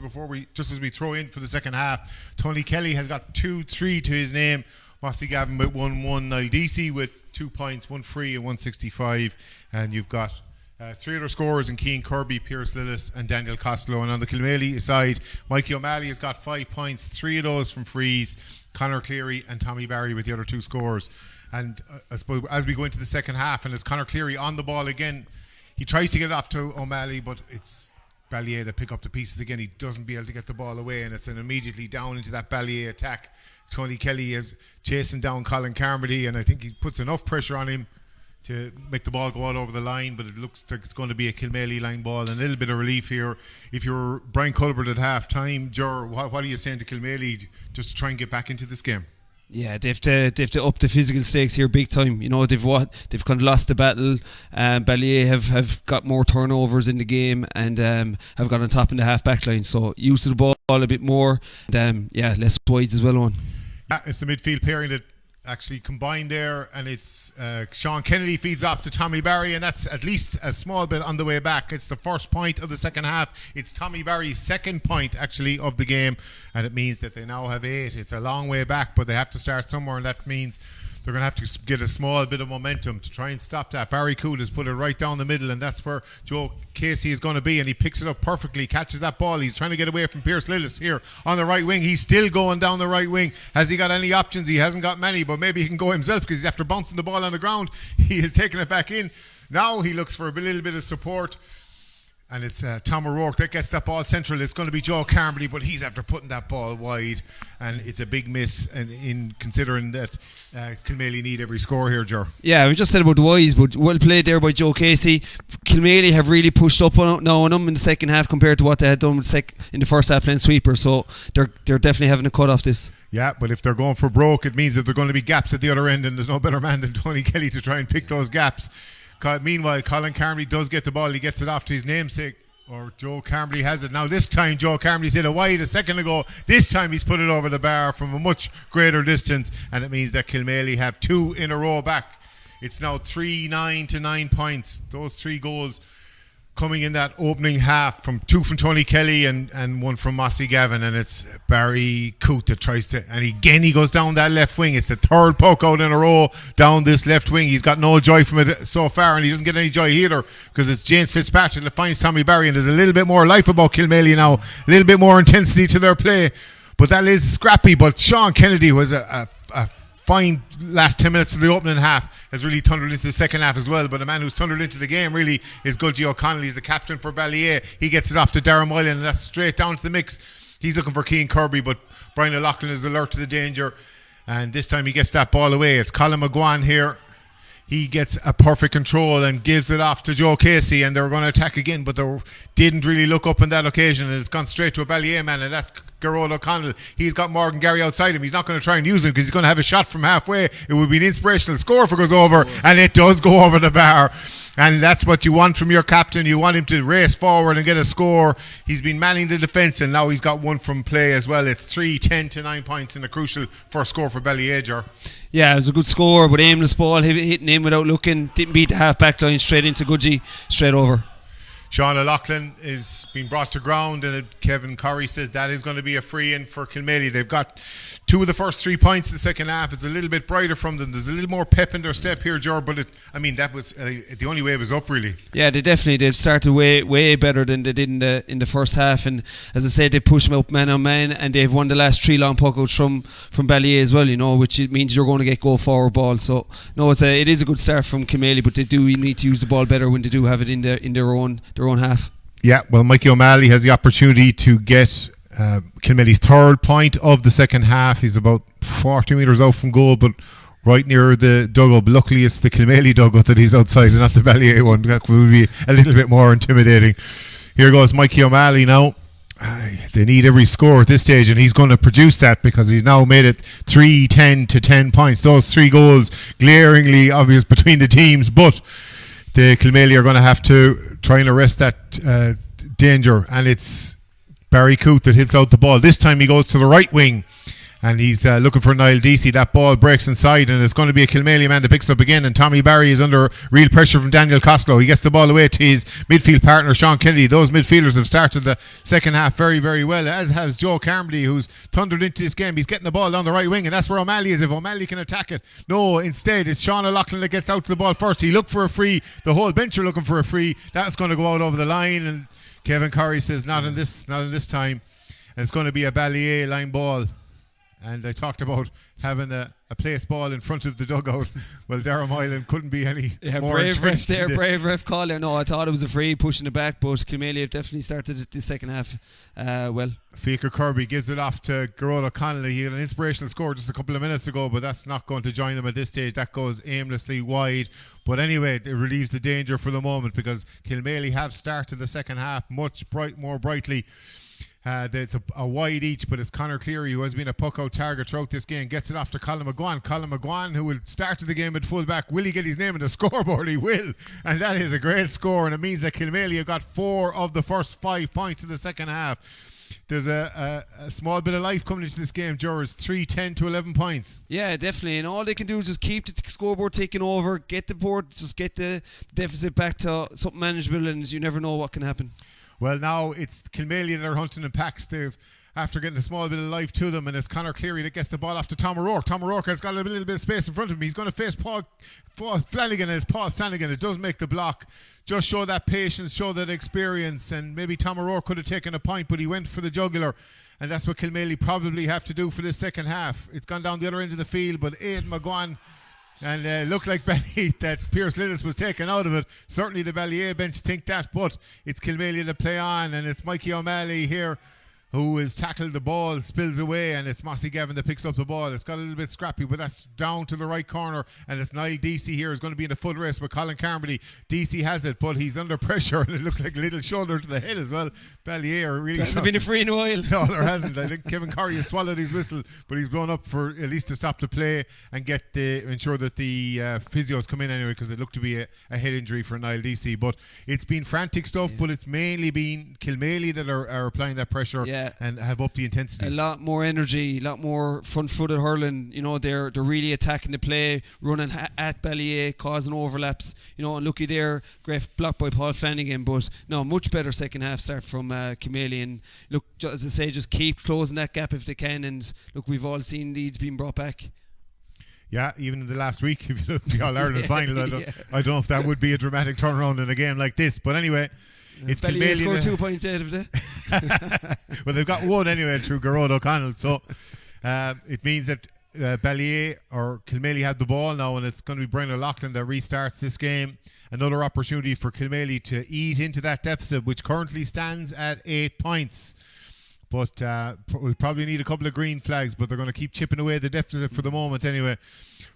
just as we throw in for the second half, Tony Kelly has got 2-3 to his name. Mossy Gavin with 1-1, Niall Deasy with 2 points, 1 free and 165, and you've got 3 other scorers in Keane Kirby, Pierce Lillis and Daniel Costello. And on the Kilmaley side, Mikey O'Malley has got 5 points, 3 of those from frees, Conor Cleary and Tommy Barry with the other 2 scores. And I suppose as we go into the second half, and as Conor Cleary on the ball again, he tries to get it off to O'Malley, but it's Ballyea that pick up the pieces again. He doesn't be able to get the ball away, and it's an immediately down into that Ballyea attack. Tony Kelly is chasing down Colin Carmody, and I think he puts enough pressure on him to make the ball go all over the line, but it looks like it's going to be a Kilmaley line ball, and a little bit of relief here. If you're Brian Culbert at half time, Ger, what are you saying to Kilmaley just to try and get back into this game? Yeah, they've to up the physical stakes here big time. You know, they've kind of lost the battle. Ballyea have got more turnovers in the game and have got on top in the half back line. So use of the ball a bit more. And less wides as well on. Yeah, it's the midfield pairing that actually combined there, and it's Sean Kennedy feeds off to Tommy Barry, and that's at least a small bit on the way back. It's the first point of the second half. It's Tommy Barry's second point actually of the game, and it means that they now have 8. It's a long way back, but they have to start somewhere, and that means they're going to have to get a small bit of momentum to try and stop that. Barry Coote has put it right down the middle, and that's where Joe Casey is going to be, and he picks it up perfectly, catches that ball. He's trying to get away from Pierce Lillis here on the right wing. He's still going down the right wing. Has he got any options? He hasn't got many, but maybe he can go himself, because after bouncing the ball on the ground, he is taking it back in. Now he looks for a little bit of support, and it's Tom O'Rourke that gets that ball central. It's going to be Joe Carmody, but he's after putting that ball wide, and it's a big miss, and in considering that Kilmaley need every score here, Joe. Yeah, we just said about the wides, but well played there by Joe Casey. Kilmaley have really pushed up now on them in the second half compared to what they had done in the first half playing sweeper, so they're definitely having a cut off this. Yeah, but if they're going for broke, it means that there are going to be gaps at the other end, and there's no better man than Tony Kelly to try and pick those gaps. Meanwhile, Colin Carmody does get the ball. He gets it off to his namesake, or Joe Carmody has it. Now this time Joe Carmody's hit it wide a second ago. This time he's put it over the bar from a much greater distance, and it means that Kilmaley have 2 in a row back. It's now 3-9 to 9 points. Those 3 goals coming in that opening half, from 2 from Tony Kelly and 1 from Mossy Gavin, and it's Barry Coote that tries to, and again he goes down that left wing. It's the 3rd poke out in a row down this left wing. He's got no joy from it so far, and he doesn't get any joy either, because it's James Fitzpatrick that finds Tommy Barry, and there's a little bit more life about Kilmaley now, a little bit more intensity to their play, but that is scrappy. But Sean Kennedy was a fine last 10 minutes of the opening half, has really thundered into the second half as well. But a man who's thundered into the game really is Gulgy O'Connell. He's the captain for Ballyea. He gets it off to Darren Moylan, and that's straight down to the mix. He's looking for Keane Kirby, but Brian O'Loughlin is alert to the danger, and this time he gets that ball away. It's Colin McGuan here. He gets a perfect control and gives it off to Joe Casey, and they're going to attack again, but they didn't really look up on that occasion, and it's gone straight to a Ballyea man, and that's Gerard O'Connell. He's got Morgan Gary outside him. He's not going to try and use him, because he's going to have a shot from halfway. It would be an inspirational score if it goes over, and it does go over the bar. And that's what you want from your captain. You want him to race forward and get a score. He's been manning the defence, and now he's got 1 from play as well. It's 3-10 to 9 points, and a crucial first score for Ballyea. Yeah, it was a good score, but aimless ball, hitting him without looking. Didn't beat the half back line, straight into Gudgy, straight over. Sean O'Loughlin is being brought to ground, and Kevin Corrie says that is going to be a free in for Kilmaley. They've got 2 of the first 3 points in the second half. It's a little bit brighter from them. There's a little more pep in their step here, Ger, but that was the only way it was up, really. Yeah, they've started way better than they did in the first half, and as I said, they pushed them up man on man, and they've won the last 3 long puckouts from Ballyea as well, you know, which it means you're going to get go forward ball. So no, it is a good start from Kilmaley, but they do need to use the ball better when they do have it in their own half. Yeah, well, Mikey O'Malley has the opportunity to get Kilmaley's 3rd point of the second half. He's about 40 metres out from goal, but right near the dugout. But luckily it's the Kilmaley dugout that he's outside, and not the Ballyea one. That would be a little bit more intimidating. Here goes Mikey O'Malley now. They need every score at this stage, and he's going to produce that, because he's now made it 3-10 to 10 points. Those 3 goals glaringly obvious between the teams, but the Kilmaley are going to have to try and arrest that danger, and it's Barry Coote that hits out the ball. This time he goes to the right wing, and he's looking for Niall Deasy. That ball breaks inside, and it's going to be a Kilmaley man that picks it up again, and Tommy Barry is under real pressure from Daniel Costello. He gets the ball away to his midfield partner Sean Kennedy. Those midfielders have started the second half very, very well, as has Joe Carmody, who's thundered into this game. He's getting the ball down the right wing, and that's where O'Malley is, if O'Malley can attack it. No, instead it's Sean O'Loughlin that gets out to the ball first. He looked for a free. The whole bench are looking for a free. That's going to go out over the line, and Kevin Curry says not in this time, and it's going to be a Ballyea line ball. And I talked about having a place ball in front of the dugout. Well, Darren Moylan couldn't be any more brave ref entrenched there, brave ref call there. No, I thought it was a free, pushing it back, but Kilmaley have definitely started the second half well. Faker Kirby gives it off to Gerard O'Connell. He had an inspirational score just a couple of minutes ago, but that's not going to join him at this stage. That goes aimlessly wide. But anyway, it relieves the danger for the moment, because Kilmaley have started the second half much more brightly. It's a wide each, but it's Conor Cleary, who has been a puck-out target throughout this game, gets it off to Colin McGuan. Colin McGuan, who will start the game at full-back. Will he get his name in the scoreboard? He will. And that is a great score, and it means that Kilmaley have got 4 of the first 5 points in the second half. There's a small bit of life coming into this game, Jurors. 10 to 11 points. Yeah, definitely. And all they can do is just keep the scoreboard taking over, get the board, just get the deficit back to something manageable, and you never know what can happen. Well, now it's Kilmaley that are hunting in packs. They've, after getting a small bit of life to them, and it's Conor Cleary that gets the ball off to Tom O'Rourke. Tom O'Rourke has got a little bit of space in front of him. He's going to face Paul Flanagan, and it's Paul Flanagan. It does make the block. Just show that patience, show that experience, and maybe Tom O'Rourke could have taken a point, but he went for the jugular, and that's what Kilmaley probably have to do for this second half. It's gone down the other end of the field, but Aidan McGuan, and looked like that Pierce Lillis was taken out of it. Certainly the Ballyea bench think that, but it's Kilmaley that play on, and it's Mikey O'Malley here who has tackled the ball, spills away, and it's Mossy Gavin that picks up the ball. It's got a little bit scrappy, but that's down to the right corner, and it's Niall Deasy here is going to be in a foot race with Colin Carmody. Deasy has it, but he's under pressure, and it looks like a little shoulder to the head as well. Ballyea are really... Hasn't been a free in a while. No, there hasn't. I think Kevin Curry has swallowed his whistle, but he's blown up for at least to stop the play and ensure that the physios come in anyway, because it looked to be a head injury for Niall Deasy. But it's been frantic stuff, but it's mainly been Kilmaley that are applying that pressure and have upped the intensity. A lot more energy, a lot more front-footed hurling. You know, they're really attacking the play, running at Ballyea, causing overlaps. You know, and looky there, great block by Paul Flanagan. But no, much better second half start from Kilmaley. And look, as I say, just keep closing that gap if they can. And look, we've all seen Leeds being brought back. Yeah, even in the last week, if you look at the All-Ireland final, I don't know if that would be a dramatic turnaround in a game like this. But anyway, it's Kilmaley scored 2 points out of it. Well, they've got one anyway through Gerard O'Connell, so it means that Ballyea or Kilmaley have the ball now, and it's going to be Brian O'Loughlin that restarts this game. Another opportunity for Kilmaley to eat into that deficit, which currently stands at 8 points. But we'll probably need a couple of green flags, but they're going to keep chipping away the deficit for the moment anyway.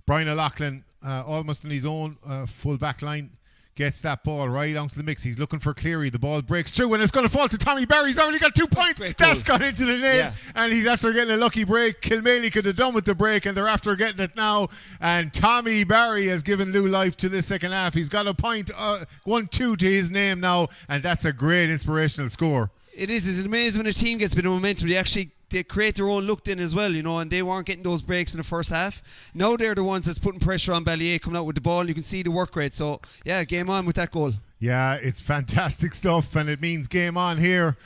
Brian O'Loughlin, almost on his own full back line, gets that ball right onto the mix. He's looking for Cleary. The ball breaks through, and it's going to fall to Tommy Barry. He's already got 2 points. That's gone into the net, and he's after getting a lucky break. Kilmaley could have done with the break, and they're after getting it now. And Tommy Barry has given new life to this second half. He's got a point, 1-2 to his name now, and that's a great inspirational score. It is. It's amazing when a team gets a bit of momentum. They create their own look then as well, you know, and they weren't getting those breaks in the first half. Now they're the ones that's putting pressure on Ballyea coming out with the ball. You can see the work rate. So, yeah, game on with that goal. Yeah, it's fantastic stuff, and it means game on here.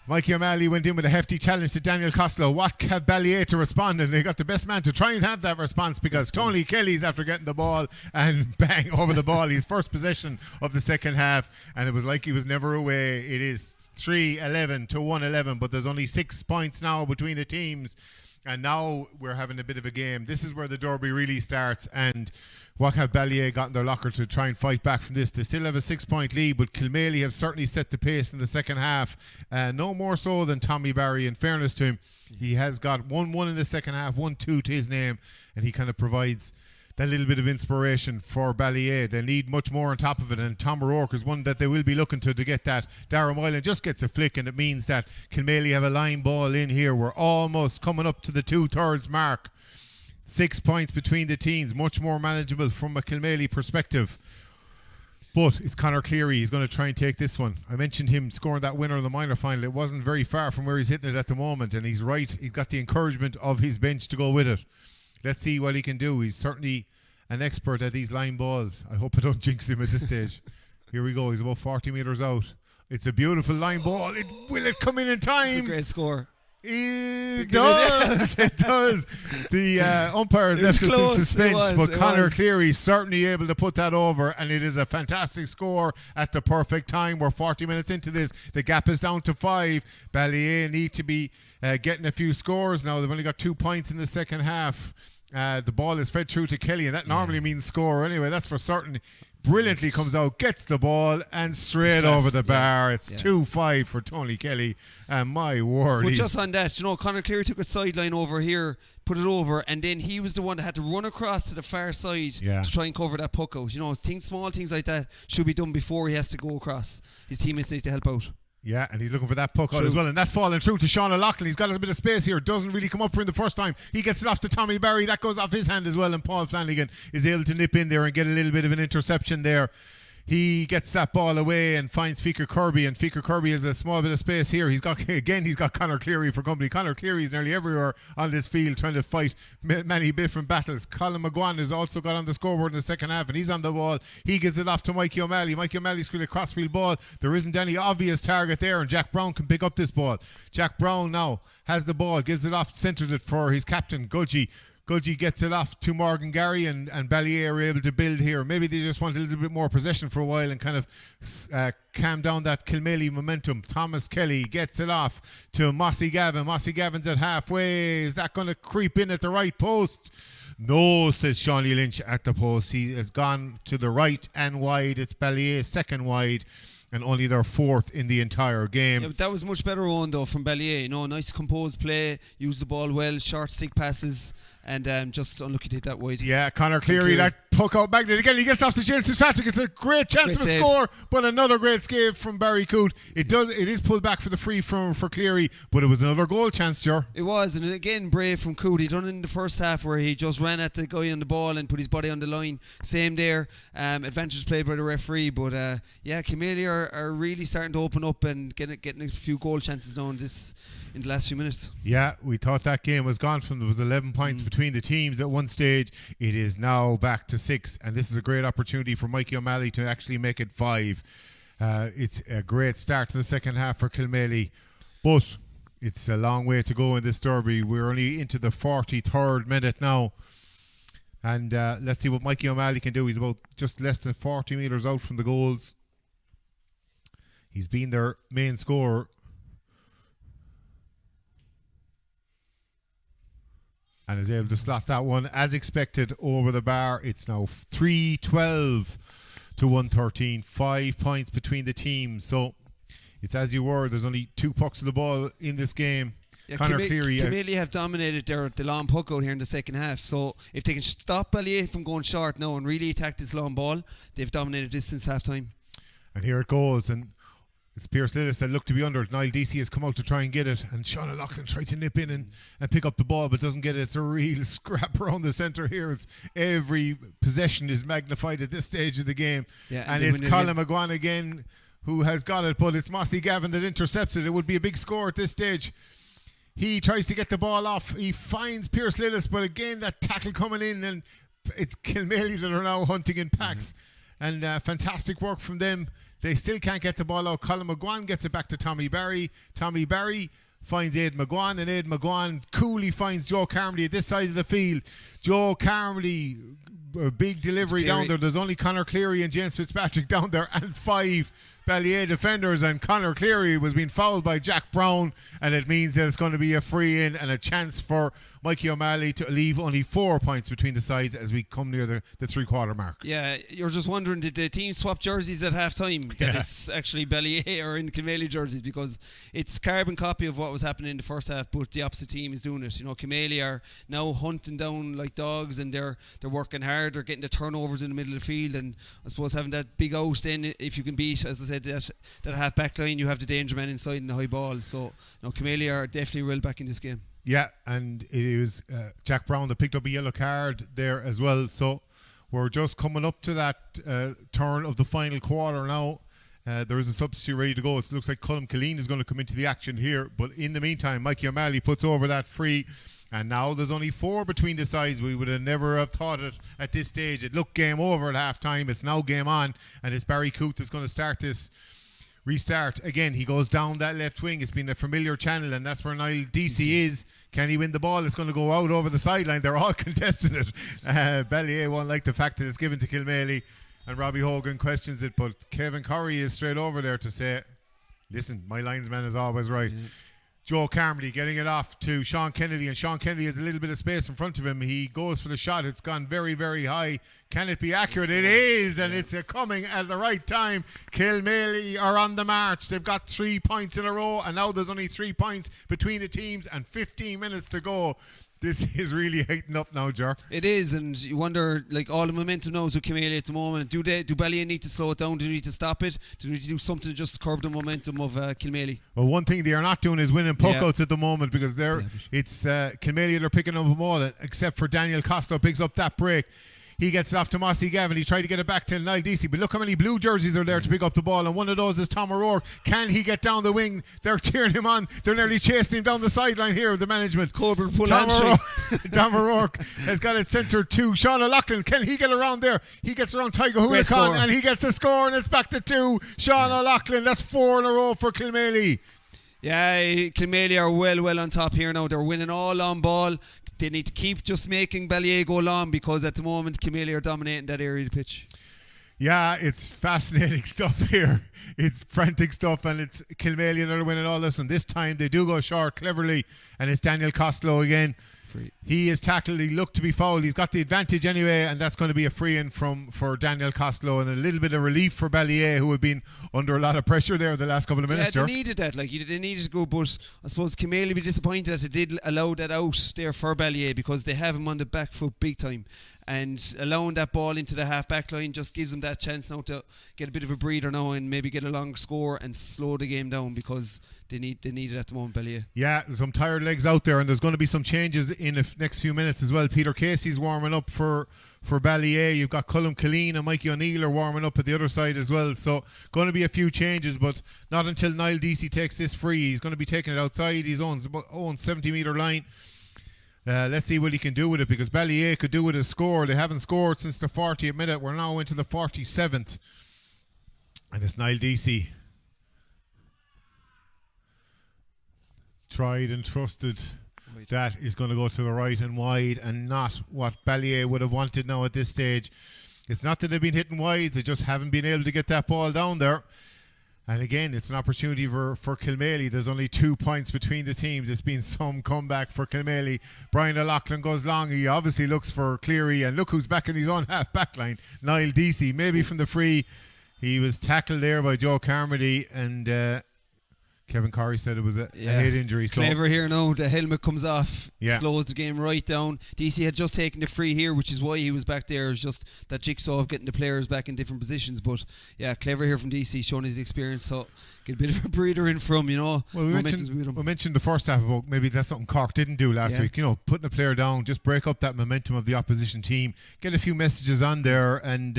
Mikey O'Malley went in with a hefty challenge to Daniel Costello. What have Ballyea to respond? And they got the best man to try and have that response, because Tony Kelly's after getting the ball and bang over the ball. His first possession of the second half, and it was like he was never away. It is 3-11 to 1-11, but there's only 6 points now between the teams, and now we're having a bit of a game. This is where the derby really starts, and what have Ballyea got in their locker to try and fight back from this? They still have a 6-point lead, but Kilmaley have certainly set the pace in the second half, no more so than Tommy Barry. In fairness to him, he has got 1-1 in the second half, 1-2 to his name, and he kind of provides that little bit of inspiration for Ballyea. They need much more on top of it, and Tom O'Rourke is one that they will be looking to get that. Darren Moylan just gets a flick, and it means that Kilmaley have a line ball in here. We're almost coming up to the 2/3 mark. 6 points between the teams, much more manageable from a Kilmaley perspective. But it's Conor Cleary. He's going to try and take this one. I mentioned him scoring that winner in the minor final. It wasn't very far from where he's hitting it at the moment, and he's right. He's got the encouragement of his bench to go with it. Let's see what he can do. He's certainly an expert at these line balls. I hope I don't jinx him at this stage. Here we go. He's about 40 metres out. It's a beautiful line ball. Will it come in time? It's a great score. It does. It does. The umpire left us in suspense, but Conor Cleary certainly able to put that over, and it is a fantastic score at the perfect time. We're 40 minutes into this. The gap is down to 5. Ballyea need to be getting a few scores now. They've only got 2 points in the second half. The ball is fed through to Kelly, and that normally means score anyway. That's for certain. Brilliantly comes out, gets the ball, and straight over the bar. It's 2-5 for Tony Kelly. And my word. But just on that, Conor Cleary took a sideline over here, put it over, and then he was the one that had to run across to the far side to try and cover that puck out. Small things like that should be done before he has to go across. His teammates need to help out. Yeah, and he's looking for that puck out as well, and that's falling through to Sean O'Loughlin. He's got a bit of space here, doesn't really come up for him the first time. He gets it off to Tommy Barry, that goes off his hand as well, and Paul Flanagan is able to nip in there and get a little bit of an interception there. He gets that ball away and finds Feaker Kirby, and Feaker Kirby has a small bit of space here. He's got Conor Cleary for company. Conor Cleary is nearly everywhere on this field trying to fight many different battles. Colin McGuan has also got on the scoreboard in the second half, and he's on the ball. He gives it off to Mikey O'Malley. Mikey O'Malley's got a crossfield ball. There isn't any obvious target there, and Jack Brown can pick up this ball. Jack Brown now has the ball, gives it off, centres it for his captain, Gudgie. Gudgie gets it off to Morgan Gary, and Ballyea are able to build here. Maybe they just want a little bit more possession for a while and kind of calm down that Kilmaley momentum. Thomas Kelly gets it off to Mossy Gavin. Mossy Gavin's at halfway. Is that going to creep in at the right post? No, says Shawnee Lynch at the post. He has gone to the right and wide. It's Ballyea second wide, and only their fourth in the entire game. Yeah, but that was much better on though from Ballyea. Nice composed play, used the ball well, short stick passes, and just unlucky to hit that wide. Yeah, Conor Cleary, that puck out magnet again. He gets off to James Fitzpatrick. It's a great chance of a score, but another great save from Barry Coote. It is pulled back for the free for Cleary, but it was another goal chance, Ger. It was, and again brave from Coote. He done it in the first half where he just ran at the guy on the ball and put his body on the line. Same there. Advantage played by the referee, but Kilmaley are really starting to open up and getting a few goal chances now in the last few minutes. Yeah, we thought that game was gone there was 11 points between the teams at one stage. It is now back to 6, and this is a great opportunity for Mikey O'Malley to actually make it 5. It's a great start to the second half for Kilmaley, but it's a long way to go in this derby. We're only into the 43rd minute now, and let's see what Mikey O'Malley can do. He's about just less than 40 metres out from the goals. He's been their main scorer, and is able to slot that one as expected over the bar. It's now 3-12 to 113, 5 points between the teams. So it's as you were. There's only 2 pucks of the ball in this game. Yeah, Conor Cleary Kilmaley have dominated the long puck out here in the second half. So if they can stop Ballyea from going short now and really attack this long ball, they've dominated this since half time. And here it goes, and it's Pierce Lillis that looked to be under it. Niall Deasy has come out to try and get it, and Sean O'Loughlin tried to nip in and pick up the ball, but doesn't get it. It's a real scrap around the centre here. It's every possession is magnified at this stage of the game. Yeah, and it's Colin McGuan again who has got it, but it's Mossy Gavin that intercepts it. It would be a big score at this stage. He tries to get the ball off. He finds Pierce Lillis, but again that tackle coming in, and it's Kilmaley that are now hunting in packs. And fantastic work from them. They still can't get the ball out. Colin McGuan gets it back to Tommy Barry. Tommy Barry finds Aid McGuan, and Aid McGuan coolly finds Joe Carmody at this side of the field. Joe Carmody, a big delivery down there. There's only Conor Cleary and James Fitzpatrick down there, and 5 Ballyea defenders, and Conor Cleary was being fouled by Jack Brown, and it means that it's going to be a free in and a chance for Mikey O'Malley to leave only 4 points between the sides as we come near the 3-quarter mark. Yeah, you're just wondering, did the team swap jerseys at half time? That it's actually Ballyea or in Kilmaley jerseys, because it's carbon copy of what was happening in the first half, but the opposite team is doing it. Kilmaley are now hunting down like dogs, and they're working hard. They're getting the turnovers in the middle of the field, and I suppose having that big out, then if you can beat, as I said, that half back line, you have the danger man inside in the high ball. So Kilmaley are definitely well back in this game. Yeah, and it was Jack Brown that picked up a yellow card there as well. So We're just coming up to that turn of the final quarter now. There is a substitute ready to go. It looks like Kilmaley is going to come into the action here. But in the meantime, Mikey O'Malley puts over that free. And now there's only 4 between the sides. We would have never have thought it at this stage. It looked game over at half time. It's now game on. And it's Barry Coote that's going to start this restart. Again, he goes down that left wing. It's been a familiar channel, and that's where Niall Deasy is. Can he win the ball? It's going to go out over the sideline. They're all contesting it. Ballyea won't like the fact that it's given to Kilmaley, and Robbie Hogan questions it, but Kevin Curry is straight over there to say, listen, my linesman is always right. Joe Carmody getting it off to Sean Kennedy, and Sean Kennedy has a little bit of space in front of him. He goes for the shot. It's gone very, very high. Can it be accurate? It is, and it's coming at the right time. Kilmaley are on the march. They've got 3 points in a row, and now there's only 3 points between the teams and 15 minutes to go. This is really heating up now, Jar. It is, and you wonder, like, all the momentum now is with Kilmaley at the moment. Do Ballyea need to slow it down? Do they need to stop it? Do they need to do something to just curb the momentum of Kilmaley? Well, one thing they are not doing is winning puckouts at the moment, because it's Kilmaley that are picking up them all, except for Daniel Costello picks up that break. He gets it off to Mossy Gavin. He tried to get it back to Niall Deasy, but look how many blue jerseys are there to pick up the ball, and one of those is Tom O'Rourke. Can he get down the wing? They're cheering him on. They're nearly chasing him down the sideline here, the management. Coburn pull Tom O'Rourke has got it centred to Sean O'Loughlin. Can he get around there? He gets around Tiger Hulacan, and he gets the score, and it's back to 2. Sean O'Loughlin. That's 4 in a row for Kilmaley. Yeah, Kilmaley are well on top here now. They're winning all on ball. They need to keep just making Ballyea go long, because at the moment Kilmaley are dominating that area of the pitch. Yeah, it's fascinating stuff here. It's frantic stuff, and it's Kilmaley that are winning all this. And this time they do go short cleverly, and it's Daniel Costello again. Free. He is tackled. He looked to be fouled. He's got the advantage anyway, and that's going to be a free-in for Daniel Costello, and a little bit of relief for Ballyea, who have been under a lot of pressure there the last couple of minutes. Yeah, they needed that. Like, they needed to go, but I suppose Kilmaley be disappointed that they did allow that out there for Ballyea, because they have him on the back foot big time, and allowing that ball into the half-back line just gives them that chance now to get a bit of a breather now and maybe get a long score and slow the game down, because they need it at the moment, Ballyea. Yeah, there's some tired legs out there, and there's going to be some changes in the next few minutes as well. Peter Casey's warming up for Ballyea. You've got Colm Killeen and Mikey O'Neill are warming up at the other side as well. So going to be a few changes, but not until Niall Deasy takes this free. He's going to be taking it outside his own 70-metre line. Let's see what he can do with it, because Ballyea could do with a score. They haven't scored since the 40th minute. We're now into the 47th. And it's Niall Deasy. Tried and trusted. That is going to go to the right and wide, and not what Ballyea would have wanted now at this stage. It's not that they've been hitting wide, they just haven't been able to get that ball down there. And again, it's an opportunity for Kilmaley. There's only 2 points between the teams. It's been some comeback for Kilmaley. Brian O'Loughlin goes long. He obviously looks for Cleary, and look who's back in his own half-back line. Niall Deasy, maybe from the free. He was tackled there by Joe Carmody, and Kevin Corey said it was a head injury. Clever here now. The helmet comes off, slows the game right down. DC had just taken the free here, which is why he was back there. It was just that jigsaw of getting the players back in different positions. But yeah, clever here from DC, showing his experience. So get a bit of a breather in from, Well, we mentioned the first half about maybe that's something Cork didn't do last week. Putting a player down, just break up that momentum of the opposition team, get a few messages on there, and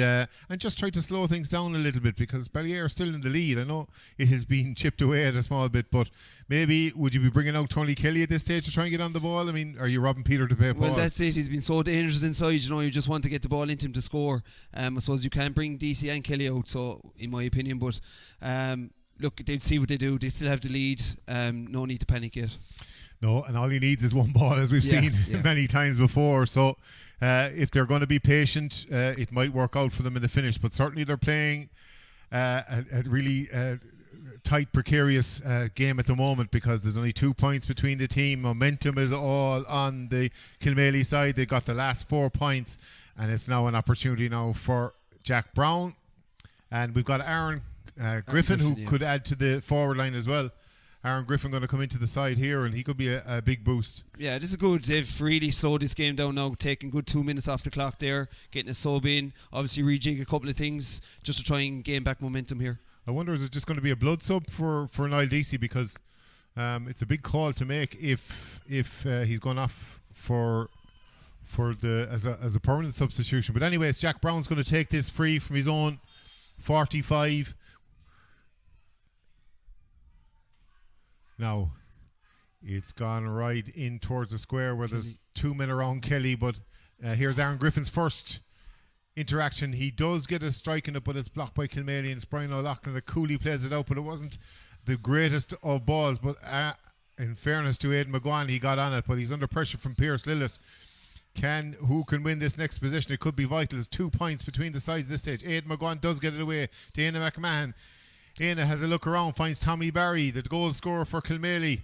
just try to slow things down a little bit, because Ballyea are still in the lead. I know it has been chipped away at a small bit, but maybe would you be bringing out Tony Kelly at this stage to try and get on the ball? I mean, are you robbing Peter to pay Paul? Well, that's it. He's been so dangerous inside. You just want to get the ball into him to score. I suppose you can bring DC and Kelly out, so in my opinion, but look, they'll see what they do. They still have the lead. No need to panic yet. No, and all he needs is one ball, as we've seen many times before. So if they're going to be patient, it might work out for them in the finish. But certainly they're playing a really tight, precarious game at the moment, because there's only 2 points between the team. Momentum is all on the Kilmaley side. They got the last 4 points, and it's now an opportunity now for Jack Brown. And we've got Aaron Griffin, who could add to the forward line as well. Aaron Griffin going to come into the side here, and he could be a big boost. Yeah, this is good. They've really slowed this game down now, taking good 2 minutes off the clock there, getting a sub in, obviously rejig a couple of things just to try and gain back momentum here. I wonder, is it just going to be a blood sub for Niall Deasy, because it's a big call to make if he's gone off for as a permanent substitution. But anyways, Jack Brown's going to take this free from his own 45. Now it's gone right in towards the square where there's 2 men around Kelly, but here's Aaron Griffin's first interaction. He does get a strike in it, but it's blocked by Kilmaley, and it's Brian O'Loughlin that coolly plays it out, but it wasn't the greatest of balls. But in fairness to Aidan McGuan, he got on it, but he's under pressure from Pierce Lillis. Who can win this next position? It could be vital. There's 2 points between the sides at this stage. Aidan McGuan does get it away to Aina McMahon. Aina has a look around, finds Tommy Barry, the goal scorer for Kilmaley,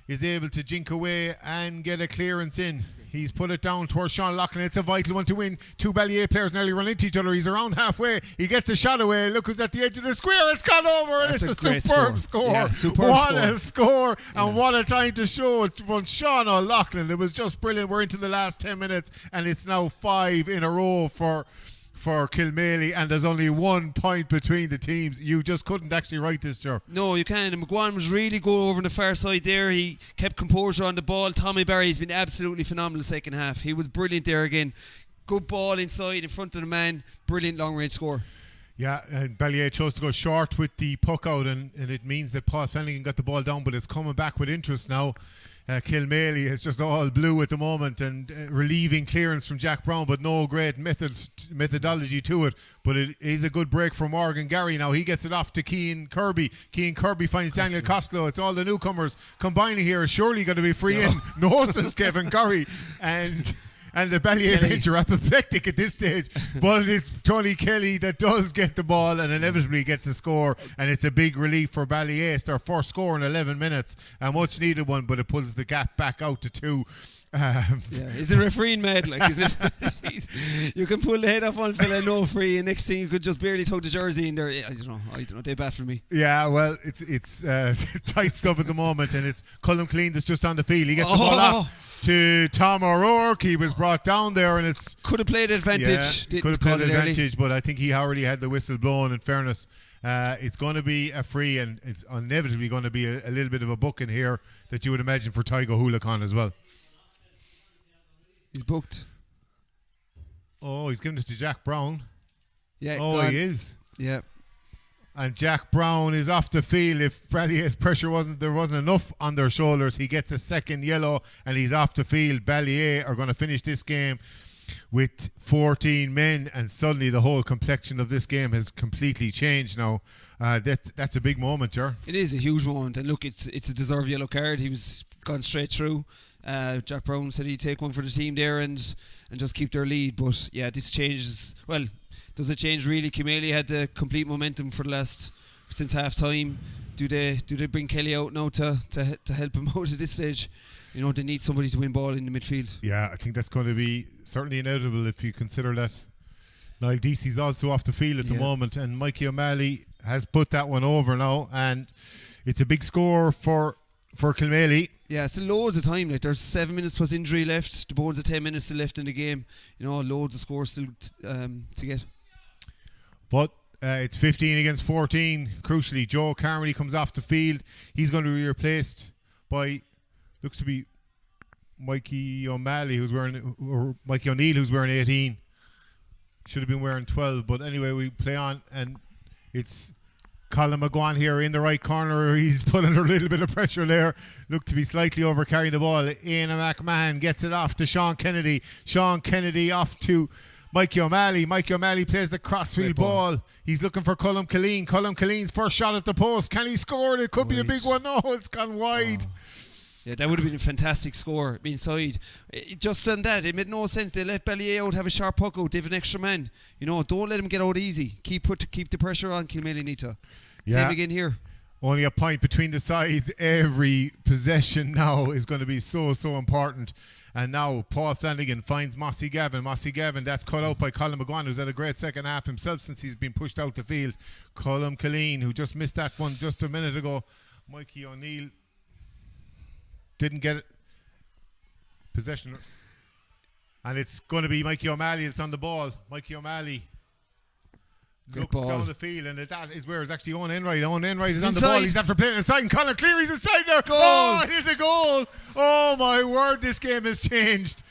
is able to jink away and get a clearance in. He's put it down towards Sean Loughlin. It's a vital one to win. 2 Ballyea players nearly run into each other. He's around halfway. He gets a shot away. Look who's at the edge of the square. It's gone over, and it's a superb score. Yeah, a score, and what a time to show it from Sean O'Loughlin. It was just brilliant. We're into the last 10 minutes, and it's now 5 in a row for Kilmaley, and there's only 1 point between the teams. You just couldn't actually write this, Joe. No, you can't. And McGuan was really good over on the far side there. He kept composure on the ball. Tommy Barry's been absolutely phenomenal the second half. He was brilliant there again. Good ball inside in front of the man. Brilliant long range score. Yeah, and Ballyea chose to go short with the puck out, and it means that Paul Flanagan got the ball down, but it's coming back with interest now. Kilmaley is just all blue at the moment, and relieving clearance from Jack Brown, but no great methodology to it. But it is a good break for Morgan Gary. Now he gets it off to Cian Kirby. Cian Kirby finds Daniel Costello. It's all the newcomers combining here. Is surely going to be free in. No, says Kevin Curry. And the Ballyea bench are apoplectic at this stage. But it's Tony Kelly that does get the ball and inevitably gets the score. And it's a big relief for Ballyea. It's their first score in 11 minutes. A much needed one, but it pulls the gap back out to 2. Is the referee mad? Like, is it? You can pull the head off one fella, no free, and next thing you could just barely tug the jersey in there. I don't know. They bat for me. Yeah, well, it's tight stuff at the moment, and it's Colm Clean that's just on the field. He gets the ball off to Tom O'Rourke. He was brought down there, and it's could have played advantage. Could have played advantage, but I think he already had the whistle blown. In fairness, it's going to be a free, and it's inevitably going to be a little bit of a booking here that you would imagine for Tygo Hulacan as well. He's booked. Oh, he's giving it to Jack Brown. Yeah. Oh, he is. Yeah. And Jack Brown is off the field. If Ballyea's pressure wasn't enough on their shoulders, he gets a second yellow and he's off the field. Ballyea are going to finish this game with 14 men, and suddenly the whole complexion of this game has completely changed now. That's a big moment, Ger. It is a huge moment, and look, it's a deserved yellow card. He was gone straight through. Jack Brown said he'd take one for the team there and just keep their lead, but yeah, this changes. Well, does it change really? Kilmaley had the complete momentum for the last since half time. Do they bring Kelly out now to help him out at this stage? You know, they need somebody to win ball in the midfield. Yeah, I think that's going to be certainly inevitable if you consider that Niall Deasy's also off the field at the moment, and Mikey O'Malley has put that one over now, and it's a big score for Kilmaley. Yeah, it's loads of time. Like, there's 7 minutes plus injury left. The board's of 10 minutes still left in the game. You know, loads of scores still to get. But it's 15 against 14. Crucially, Joe Carmody comes off the field. He's going to be replaced by, looks to be Mikey O'Malley, or Mikey O'Neill, who's wearing 18. Should have been wearing 12. But anyway, we play on, and it's Colm McGuan here in the right corner. He's putting a little bit of pressure there. Looked to be slightly over carrying the ball. Aina McMahon gets it off to Sean Kennedy. Sean Kennedy off to Mikey O'Malley. Mikey O'Malley plays the crossfield ball. He's looking for Colm Killeen. Colm Killeen's first shot at the post. Can he score? It could be a big one. No, it's gone wide. Yeah, that would have been a fantastic score inside. Just done that. It made no sense. They let Ballyea out, have a sharp puck out. They have an extra man. You know, don't let him get out easy. Keep the pressure on Kilmaley need to. Same again here. Only a point between the sides. Every possession now is going to be so important. And now Paul Flanagan finds Mossy Gavin. Mossy Gavin, that's cut out by Colm McGuan, who's had a great second half himself since he's been pushed out the field. Colm Killeen, who just missed that one just a minute ago. Mikey O'Neill didn't get it. Possession. And it's going to be Mikey O'Malley that's on the ball. Mikey O'Malley looks down the field, and that is where it's actually Owen Enright. Owen Enright is on the ball. He's after playing inside, and Conor Clear, he's inside there. Goal. Oh, it is a goal. Oh my word, this game has changed.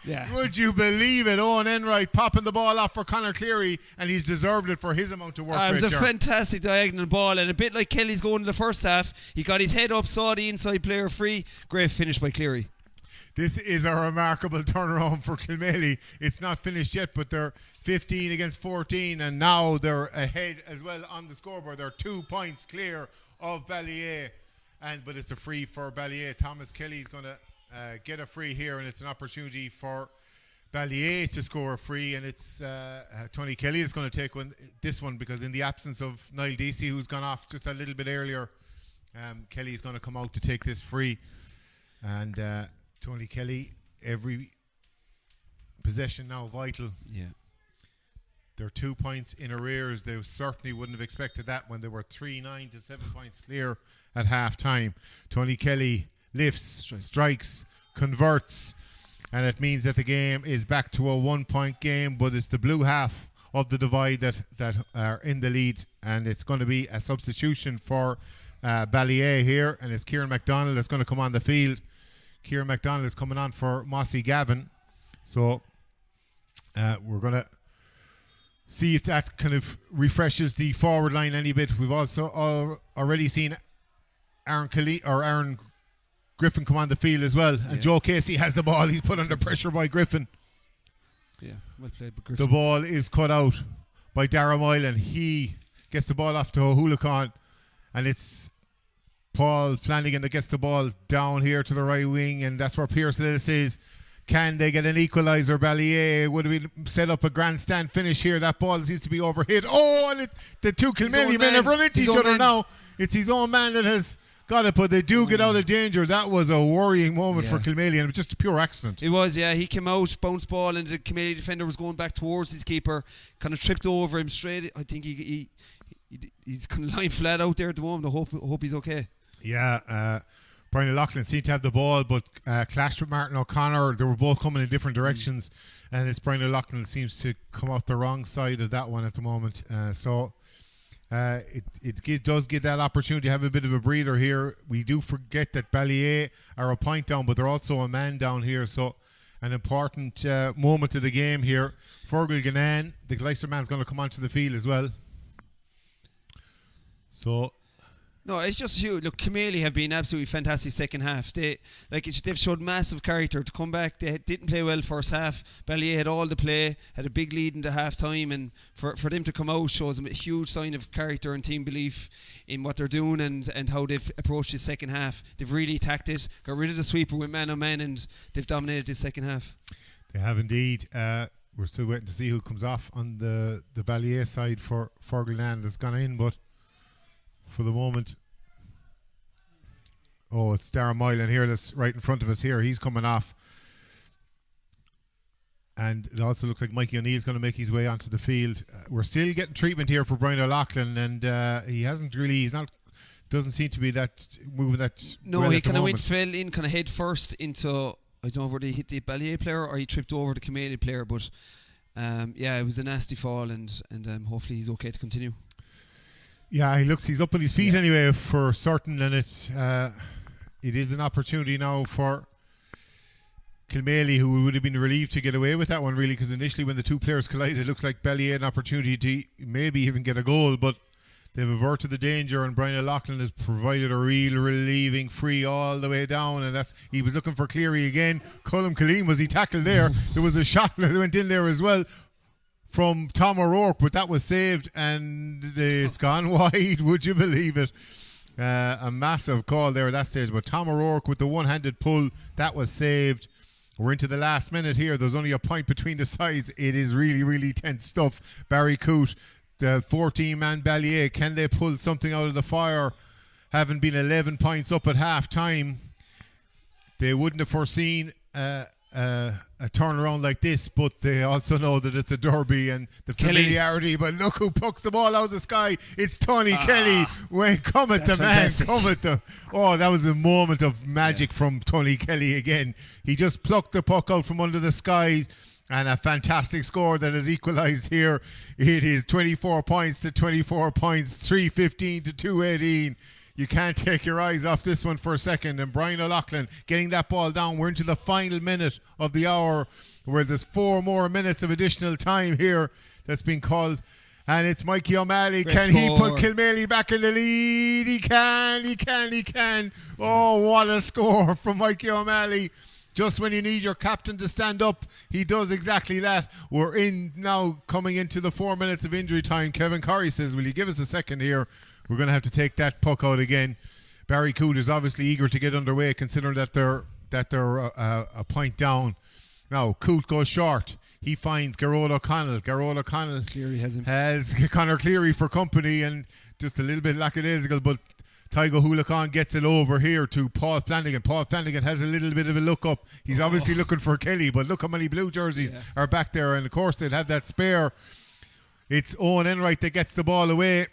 Yeah. Would you believe it? Owen Enright popping the ball off for Conor Cleary, and he's deserved it for his amount of work. It was a there. fantastic diagonal ball, and a bit like Kelly's going in the first half. He got his head up, saw the inside player free. Great finish by Cleary. This is a remarkable turnaround for Kilmaley. It's not finished yet, but they're 15 against 14, and now they're ahead as well on the scoreboard. They're 2 points clear of Ballyea, but it's a free for Ballyea. Thomas Kelly's going to get a free here, and it's an opportunity for Ballyea to score a free, and it's Tony Kelly is going to take this one, because in the absence of Niall Deasy, who's gone off just a little bit earlier, Kelly's going to come out to take this free, and Tony Kelly, every possession now vital. Yeah. They're 2 points in arrears. They certainly wouldn't have expected that when they were 3-9 to 7 points clear at half time. Tony Kelly lifts, strikes, converts, and it means that the game is back to a 1 point game, but it's the blue half of the divide that are in the lead, and it's going to be a substitution for Ballyea here, and it's Kieran MacDonald that's going to come on the field. Kieran MacDonald is coming on for Mossy Gavin. So we're going to see if that kind of refreshes the forward line any bit. We've also already seen Aaron Griffin come on the field as well. And Joe Casey has the ball. He's put under pressure by Griffin. Yeah, well played by Griffin. The ball is cut out by Dara Moylan. He gets the ball off to O'Houlican, and it's Paul Flanagan that gets the ball down here to the right wing, and that's where Pierce Lillis is. Can they get an equaliser? Ballyea would have been set up a grandstand finish here. That ball seems to be overhit. Oh, and the two Kilmaley men have run into each other now. It's his own man that has got it, but they do get out of danger. That was a worrying moment for Kilmaley, and it was just a pure accident. It was, yeah. He came out, bounced ball, and the Kilmaley defender was going back towards his keeper, kind of tripped over him straight. I think he's kind of lying flat out there at the moment. I hope he's okay. Yeah, Brian O'Loughlin seemed to have the ball, but clashed with Martin O'Connor. They were both coming in different directions, and it's Brian O'Loughlin seems to come off the wrong side of that one at the moment. It does give that opportunity to have a bit of a breather here. We do forget that Ballyea are a point down, but they're also a man down here, so an important moment of the game here. Fergal Gannan, the Gleister man's going to come onto the field as well. So... No, it's just huge. Look, Kilmaley have been absolutely fantastic second half. They've showed massive character to come back. They didn't play well first half. Ballyea had all the play, had a big lead in the half time, and for them to come out shows them a huge sign of character and team belief in what they're doing and how they've approached this second half. They've really attacked it, got rid of the sweeper with man on man, and they've dominated this second half. They have indeed. We're still waiting to see who comes off on the Ballyea side for Fergal Gannan that's gone in, but for the moment, it's Darren Moylan here that's right in front of us here. He's coming off, and it also looks like Mikey O'Neill's going to make his way onto the field. We're still getting treatment here for Brian O'Loughlin, and doesn't seem to be that moving that. No, well, he kind of fell in kind of head first into, I don't know whether he hit the Ballyea player or he tripped over the Kilmaley player, but it was a nasty fall, and hopefully he's okay to continue. Yeah, he's up on his feet anyway for certain, and it is an opportunity now for Kilmaley, who would have been relieved to get away with that one, really, because initially when the two players collided, it looks like Ballyea had an opportunity to maybe even get a goal, but they've averted the danger, and Brian O'Loughlin has provided a real relieving free all the way down, and he was looking for Cleary again. Colm Killeen was he tackled there. There was a shot that went in there as well from Tom O'Rourke, but that was saved, and it's gone wide. Would you believe it? A massive call there at that stage, but Tom O'Rourke with the one-handed pull, that was saved. We're into the last minute here. There's only a point between the sides. It is really, really tense stuff. Barry Coote, the 14-man Ballyea, can they pull something out of the fire? Having been 11 points up at half-time, they wouldn't have foreseen a turnaround like this, but they also know that it's a derby and the familiarity. But look who plucks the ball out of the sky. It's Tony Kelly. When come at the man, come at the. Oh, that was a moment of magic from Tony Kelly again. He just plucked the puck out from under the skies, and a fantastic score that has equalised here. It is 24 points to 24 points, 3:15 to 2:18. you can't take your eyes off this one for a second. And Brian O'Loughlin getting that ball down. We're into the final minute of the hour where there's 4 more minutes of additional time here that's been called. And it's Mikey O'Malley. Great Can score. he put Kilmaley back in the lead? He can. Oh, what a score from Mikey O'Malley. Just when you need your captain to stand up, he does exactly that. We're in now, coming into the 4 minutes of injury time. Kevin Corrie says, will you give us a second here? We're going to have to take that puck out again. Barry Coote is obviously eager to get underway, considering that they're a point down. Now, Coote goes short. He finds Garrod O'Connell. Garrod O'Connell Cleary has Conor Cleary for company, and just a little bit lackadaisical, but Tygo Hulacan gets it over here to Paul Flanagan. Paul Flanagan has a little bit of a look up. He's obviously looking for Kelly, but look how many blue jerseys are back there, and of course they'd have that spare. It's Owen Enright that gets the ball away.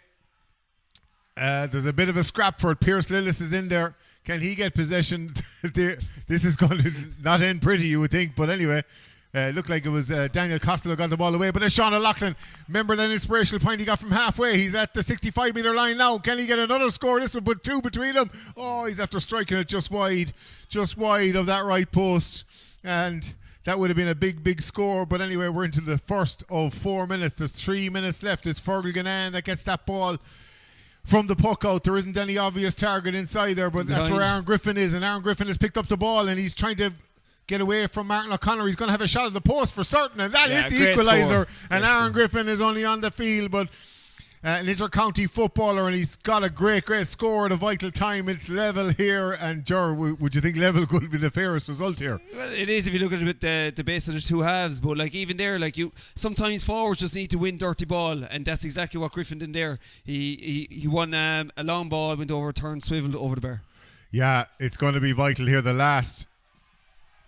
There's a bit of a scrap for it. Pierce Lillis is in there. Can he get possession? This is going to not end pretty, you would think, but anyway. It looked like it was Daniel Costello got the ball away, but it's Sean O'Loughlin. Remember that inspirational point he got from halfway. He's at the 65-metre line now. Can he get another score? This will put 2 between them. Oh, he's after striking it just wide of that right post. And that would have been a big score. But anyway, we're into the first of 4 minutes. There's 3 minutes left. It's Fergal Ganane that gets that ball from the puck out. There isn't any obvious target inside there, but that's where Aaron Griffin is. And Aaron Griffin has picked up the ball, and he's trying to get away from Martin O'Connor. He's going to have a shot at the post for certain, and that is the equaliser. And Aaron Griffin is only on the field, but an inter-county footballer, and he's got a great score at a vital time. It's level here, and Ger, would you think level could be the fairest result here? Well, it is if you look at it the base of the two halves, but like even there, like you sometimes forwards just need to win dirty ball, and that's exactly what Griffin did there. He won a long ball, went over, turned, swiveled over the bar. Yeah, it's going to be vital here. The last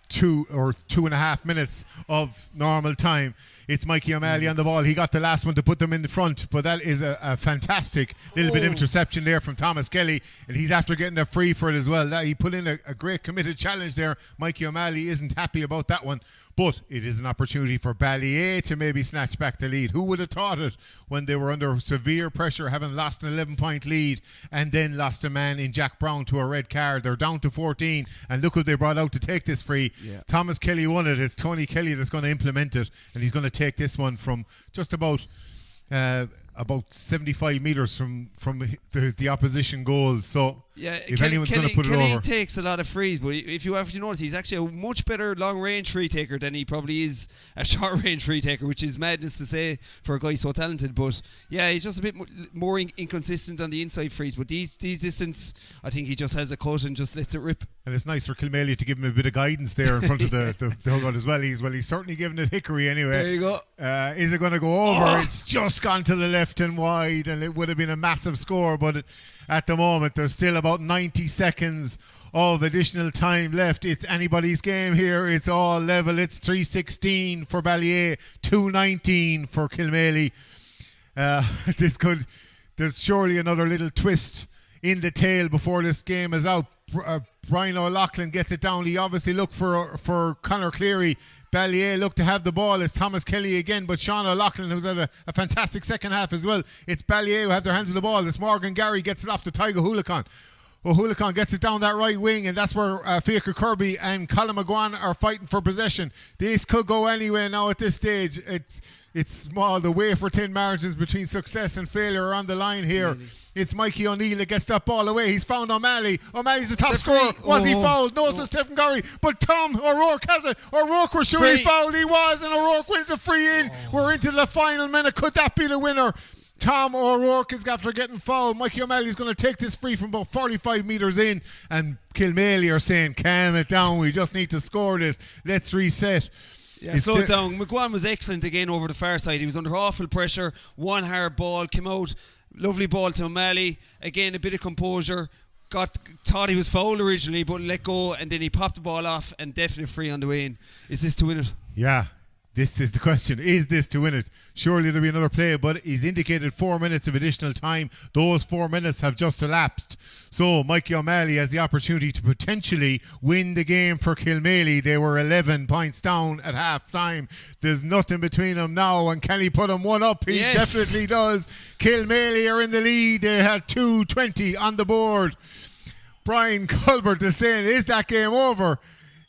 2 or 2.5 minutes of normal time. It's Mikey O'Malley on the ball. He got the last one to put them in the front, but that is a fantastic little bit of interception there from Thomas Kelly, and he's after getting a free for it as well. He put in a great committed challenge there. Mikey O'Malley isn't happy about that one, but it is an opportunity for Ballyea to maybe snatch back the lead. Who would have thought it when they were under severe pressure, having lost an 11-point lead and then lost a man in Jack Brown to a red card? They're down to 14, and look what they brought out to take this free. Thomas Kelly won it. It's Tony Kelly that's going to implement it, and he's going to take this one from just about 75 metres from the opposition goals. So if anyone's going to put it over. Kelly takes a lot of frees, but if you notice, he's actually a much better long-range free taker than he probably is a short-range free taker, which is madness to say for a guy so talented. But yeah, he's just a bit more inconsistent on the inside frees. But these distance, I think he just has a cut and just lets it rip. And it's nice for Kilmaley to give him a bit of guidance there in front of the hugout as well. He's certainly giving it hickory anyway. There you go. Is it going to go over? It's just gone to the left and wide, and it would have been a massive score, but at the moment there's still about 90 seconds of additional time left. It's anybody's game here. It's all level. It's 3:16 for Ballyea, 2:19 for Kilmaley. There's surely another little twist in the tail before this game is out. Brian O'Loughlin gets it down. He obviously looked for Conor Cleary. Ballyea look to have the ball. It's Thomas Kelly again, but Sean O'Loughlin, who's had a fantastic second half as well. It's Ballyea who have their hands on the ball. It's Morgan Gary gets it off to Tygo Hulacan. Hulacan gets it down that right wing, and that's where Fiacre Kirby and Colin McGuan are fighting for possession. This could go anywhere now at this stage. It's small. The wafer-thin margins between success and failure are on the line here. Really? It's Mikey O'Neill that gets that ball away. He's found O'Malley. O'Malley's the top scorer. Was he fouled? No, says Stephen Gorry. But Tom O'Rourke has it. O'Rourke was sure he fouled. He was, and O'Rourke wins the free in. We're into the final minute. Could that be the winner? Tom O'Rourke is after getting fouled. Mikey O'Malley's going to take this free from about 45 metres in, and Kilmaley are saying, calm it down. We just need to score this. Let's reset. Yeah, slow it down. McGuan was excellent again over the far side. He was under awful pressure. One hard ball came out. Lovely ball to O'Malley. Again, a bit of composure. Thought he was fouled originally, but let go, and then he popped the ball off, and definitely free on the way in. Is this to win it? Yeah. This is the question. Is this to win it? Surely there'll be another play, but he's indicated 4 minutes of additional time. Those 4 minutes have just elapsed. So Mikey O'Malley has the opportunity to potentially win the game for Kilmaley. They were 11 points down at half time. There's nothing between them now, and can he put them one up? He definitely does. Kilmaley are in the lead. They had 2:20 on the board. Brian Culbert is saying, is that game over?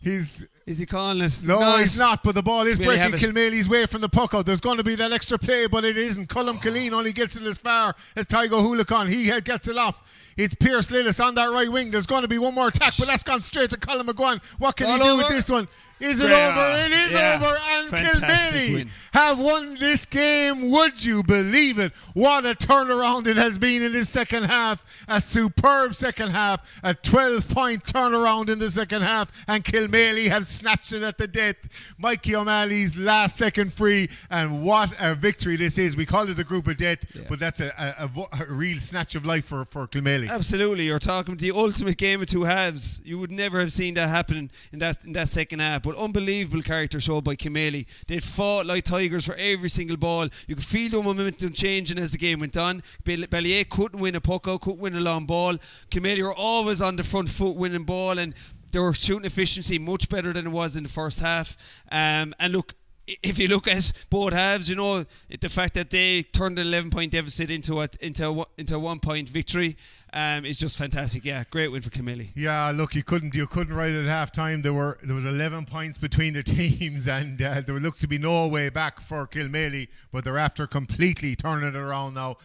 Is he calling it? No, he's not, but the ball is Really breaking Kilmaley's way from the puck out. There's going to be that extra play, but it isn't. Colm Killeen only gets it as far as Tygo Hoolicon. He gets it off. It's Pierce Lillis on that right wing. There's going to be one more attack, but that's gone straight to Colin McGuan. What can he do with this one? Is it over? It is over, and Kilmaley have won this game. Would you believe it? What a turnaround it has been in this second half. A superb second half. A 12-point turnaround in the second half, and Kilmaley have snatched it at the death. Mikey O'Malley's last second free, and what a victory this is. We call it the group of death, but that's a real snatch of life for Kilmaley. Absolutely. You're talking the ultimate game of two halves. You would never have seen that happen in that second half. But unbelievable character showed by Kilmaley. They fought like tigers for every single ball. You could feel the momentum changing as the game went on. Ballyea couldn't win a puck out, couldn't win a long ball. Kilmaley were always on the front foot winning ball, and their shooting efficiency much better than it was in the first half. And look, if you look at both halves, you know, the fact that they turned an 11-point deficit into a 1-point victory is just fantastic. Yeah, great win for Kilmaley. Yeah, look, you couldn't write it at half time. There was 11 points between the teams, and there looks to be no way back for Kilmaley, but they're after completely turning it around now.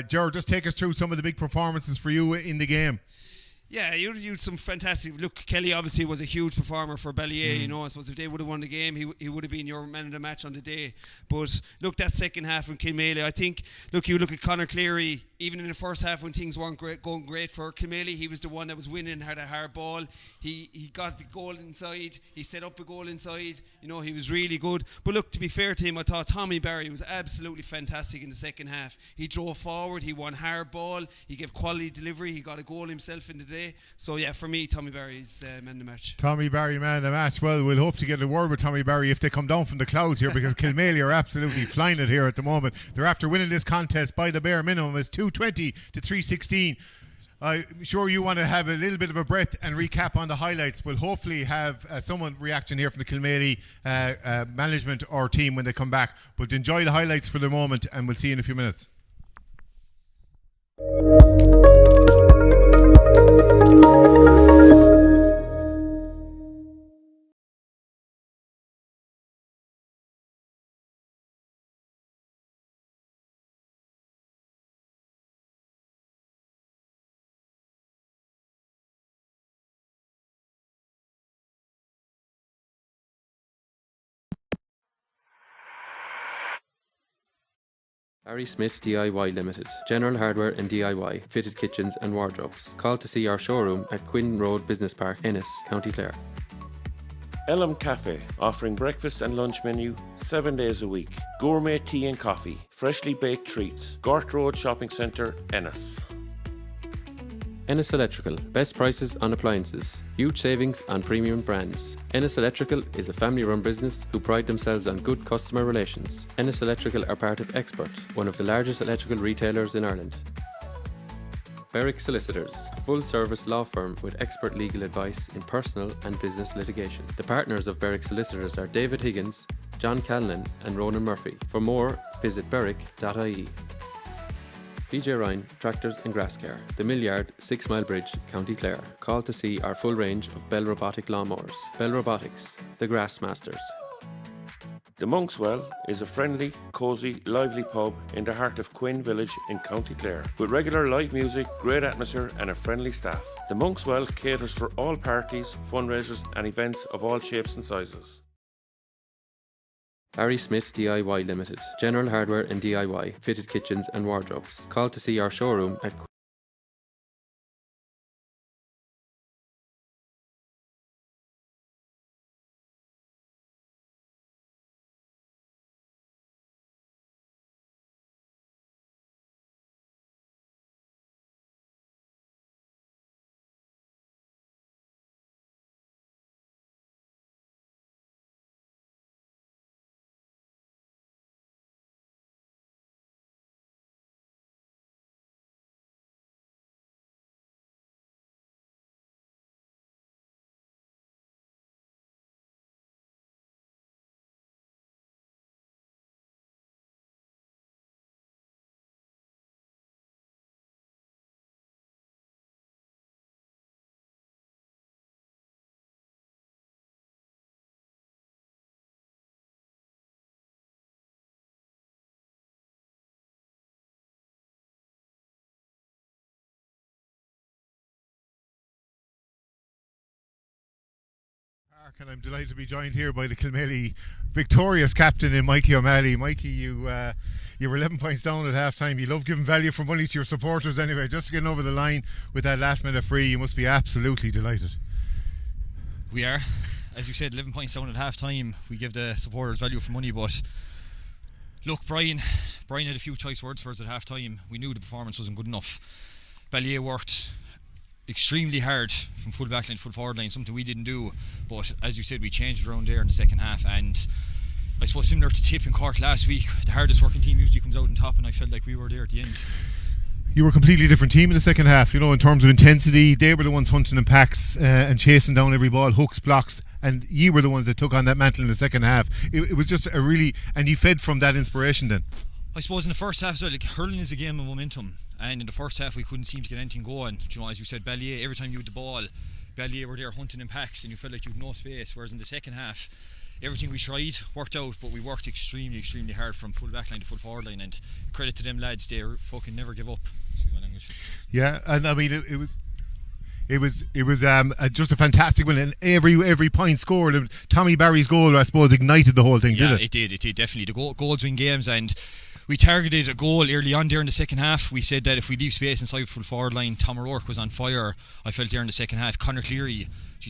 Gerard, just take us through some of the big performances for you in the game. Yeah, you had some fantastic. Look, Kelly obviously was a huge performer for Ballyea. You know, I suppose if they would have won the game, he would have been your man of the match on the day. But look, that second half in Kilmaley, I think. Look, you look at Conor Cleary. Even in the first half when things weren't going great for Kilmaley, he was the one that was winning, had a hard ball. He got the goal inside. He set up a goal inside. You know, he was really good. But look, to be fair to him, I thought Tommy Barry was absolutely fantastic in the second half. He drove forward. He won hard ball. He gave quality delivery. He got a goal himself in the day. So yeah, for me, Tommy Barry's man of the match. Tommy Barry, man of the match. Well, we'll hope to get a word with Tommy Barry if they come down from the clouds here, because Kilmaley are absolutely flying it here at the moment. They're after winning this contest by the bare minimum. It's 220 to 316. I'm sure you want to have a little bit of a breath and recap on the highlights. We'll hopefully have someone reaction here from the Kilmaley management or team when they come back. But enjoy the highlights for the moment, and we'll see you in a few minutes. Harry Smith DIY Limited. General hardware and DIY, fitted kitchens and wardrobes. Call to see our showroom at Quinn Road Business Park, Ennis, County Clare. Elam Cafe, offering breakfast and lunch menu 7 days a week. Gourmet tea and coffee, freshly baked treats. Gort Road Shopping Centre, Ennis. Ennis Electrical. Best prices on appliances. Huge savings on premium brands. Ennis Electrical is a family-run business who pride themselves on good customer relations. Ennis Electrical are part of Expert, one of the largest electrical retailers in Ireland. Berwick Solicitors, a full-service law firm with expert legal advice in personal and business litigation. The partners of Berwick Solicitors are David Higgins, John Callan and Ronan Murphy. For more, visit berwick.ie. PJ Ryan Tractors and Grass Care, The Mill Yard, 6 Mile Bridge, County Clare. Call to see our full range of Bell Robotic lawnmowers. Bell Robotics, the Grass Masters. The Monkswell is a friendly, cosy, lively pub in the heart of Quinn Village in County Clare, with regular live music, great atmosphere and a friendly staff. The Monkswell caters for all parties, fundraisers and events of all shapes and sizes. Harry Smith DIY Limited. General hardware and DIY, fitted kitchens and wardrobes. Call to see our showroom at Park, and I'm delighted to be joined here by the Kilmaley victorious captain in Mikey O'Malley. Mikey, you were 11 points down at half time. You love giving value for money to your supporters anyway. Just getting over the line with that last minute free, you must be absolutely delighted. We are. As you said, 11 points down at half time. We give the supporters value for money, but look, Brian had a few choice words for us at half time. We knew the performance wasn't good enough. Ballyea worked extremely hard from full back line to full forward line, something we didn't do, but as you said, we changed around there in the second half, and I suppose similar to Tip in Cork last week, the hardest working team usually comes out on top, and I felt like we were there at the end. You were a completely different team in the second half, in terms of intensity. They were the ones hunting in packs and chasing down every ball, hooks, blocks, and you were the ones that took on that mantle in the second half. It was just and you fed from that inspiration then. I suppose in the first half as well, hurling is a game of momentum, and in the first half we couldn't seem to get anything going. As you said, Ballyea, every time you had the ball, Ballyea were there hunting in packs and you felt like you had no space, whereas in the second half everything we tried worked out, but we worked extremely hard from full back line to full forward line, and credit to them lads, they fucking never give up. Yeah, and I mean it was just a fantastic win, and every point scored. Tommy Barry's goal, I suppose, ignited the whole thing, did it? It did definitely. The goals win games, and we targeted a goal early on there in the second half. We said that if we leave space inside full forward line, Tom O'Rourke was on fire. I felt there in the second half. Conor Cleary,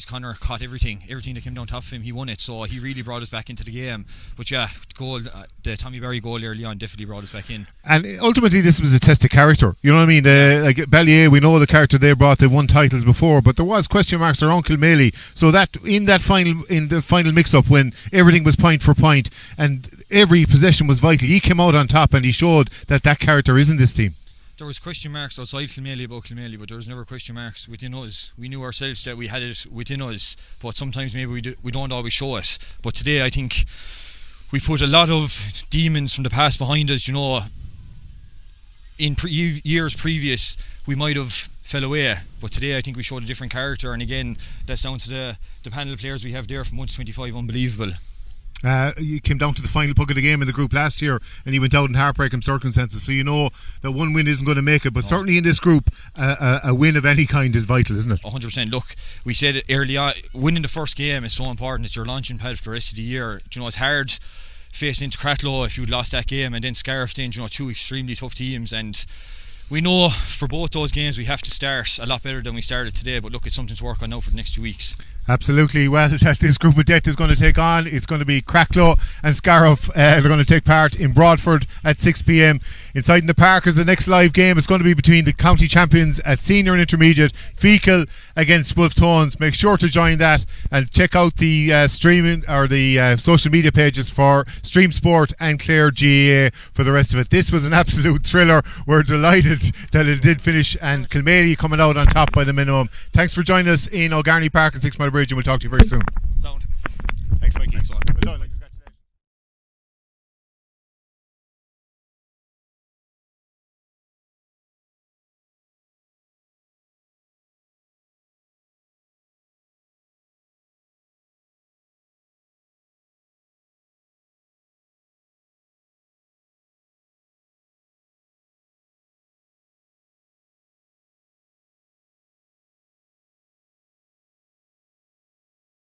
Connor caught everything that came down top of him, he won it, so he really brought us back into the game. But yeah, the Tommy Barry goal early on definitely brought us back in. And ultimately this was a test of character, you know what I mean? Like Ballyea, we know the character they brought, they've won titles before, but there was question marks around Kilmaley, so that in the final mix-up when everything was point for point and every possession was vital, he came out on top and he showed that character is in this team. There was question marks outside Kilmaley about Kilmaley, but there was never question marks within us. We knew ourselves that we had it within us, but sometimes maybe we don't always show it. But today I think we put a lot of demons from the past behind us. In years previous we might have fell away, but today I think we showed a different character, and again that's down to the panel of players we have there from 1 to 25, unbelievable. You came down to the final puck of the game in the group last year and you went out in heartbreaking circumstances, so you know that one win isn't going to make it, but certainly in this group a win of any kind is vital, isn't it? 100%. Look, we said it early on, winning the first game is so important. It's your launching pad for the rest of the year. It's hard facing into Cratloe if you'd lost that game, and then Scariff in, two extremely tough teams, and we know for both those games we have to start a lot better than we started today, but look, it's something to work on now for the next 2 weeks. Absolutely. Well, that this group of death is going to take on, it's going to be Cracklow and Scariff. They're going to take part in Broadford at 6 p.m. Inside in the Park is the next live game. It's going to be between the county champions at senior and intermediate, Fecal against Wolf Tones. Make sure to join that and check out the streaming or the social media pages for Stream Sport and Clare GAA for the rest of it. This was an absolute thriller. We're delighted that it did finish, and Kilmaley coming out on top by the minimum. Thanks for joining us in O'Garney Park and 6 Mile Bridge, and we'll talk to you very soon. Sound. Thanks, Mikey. Thanks a lot. Well done.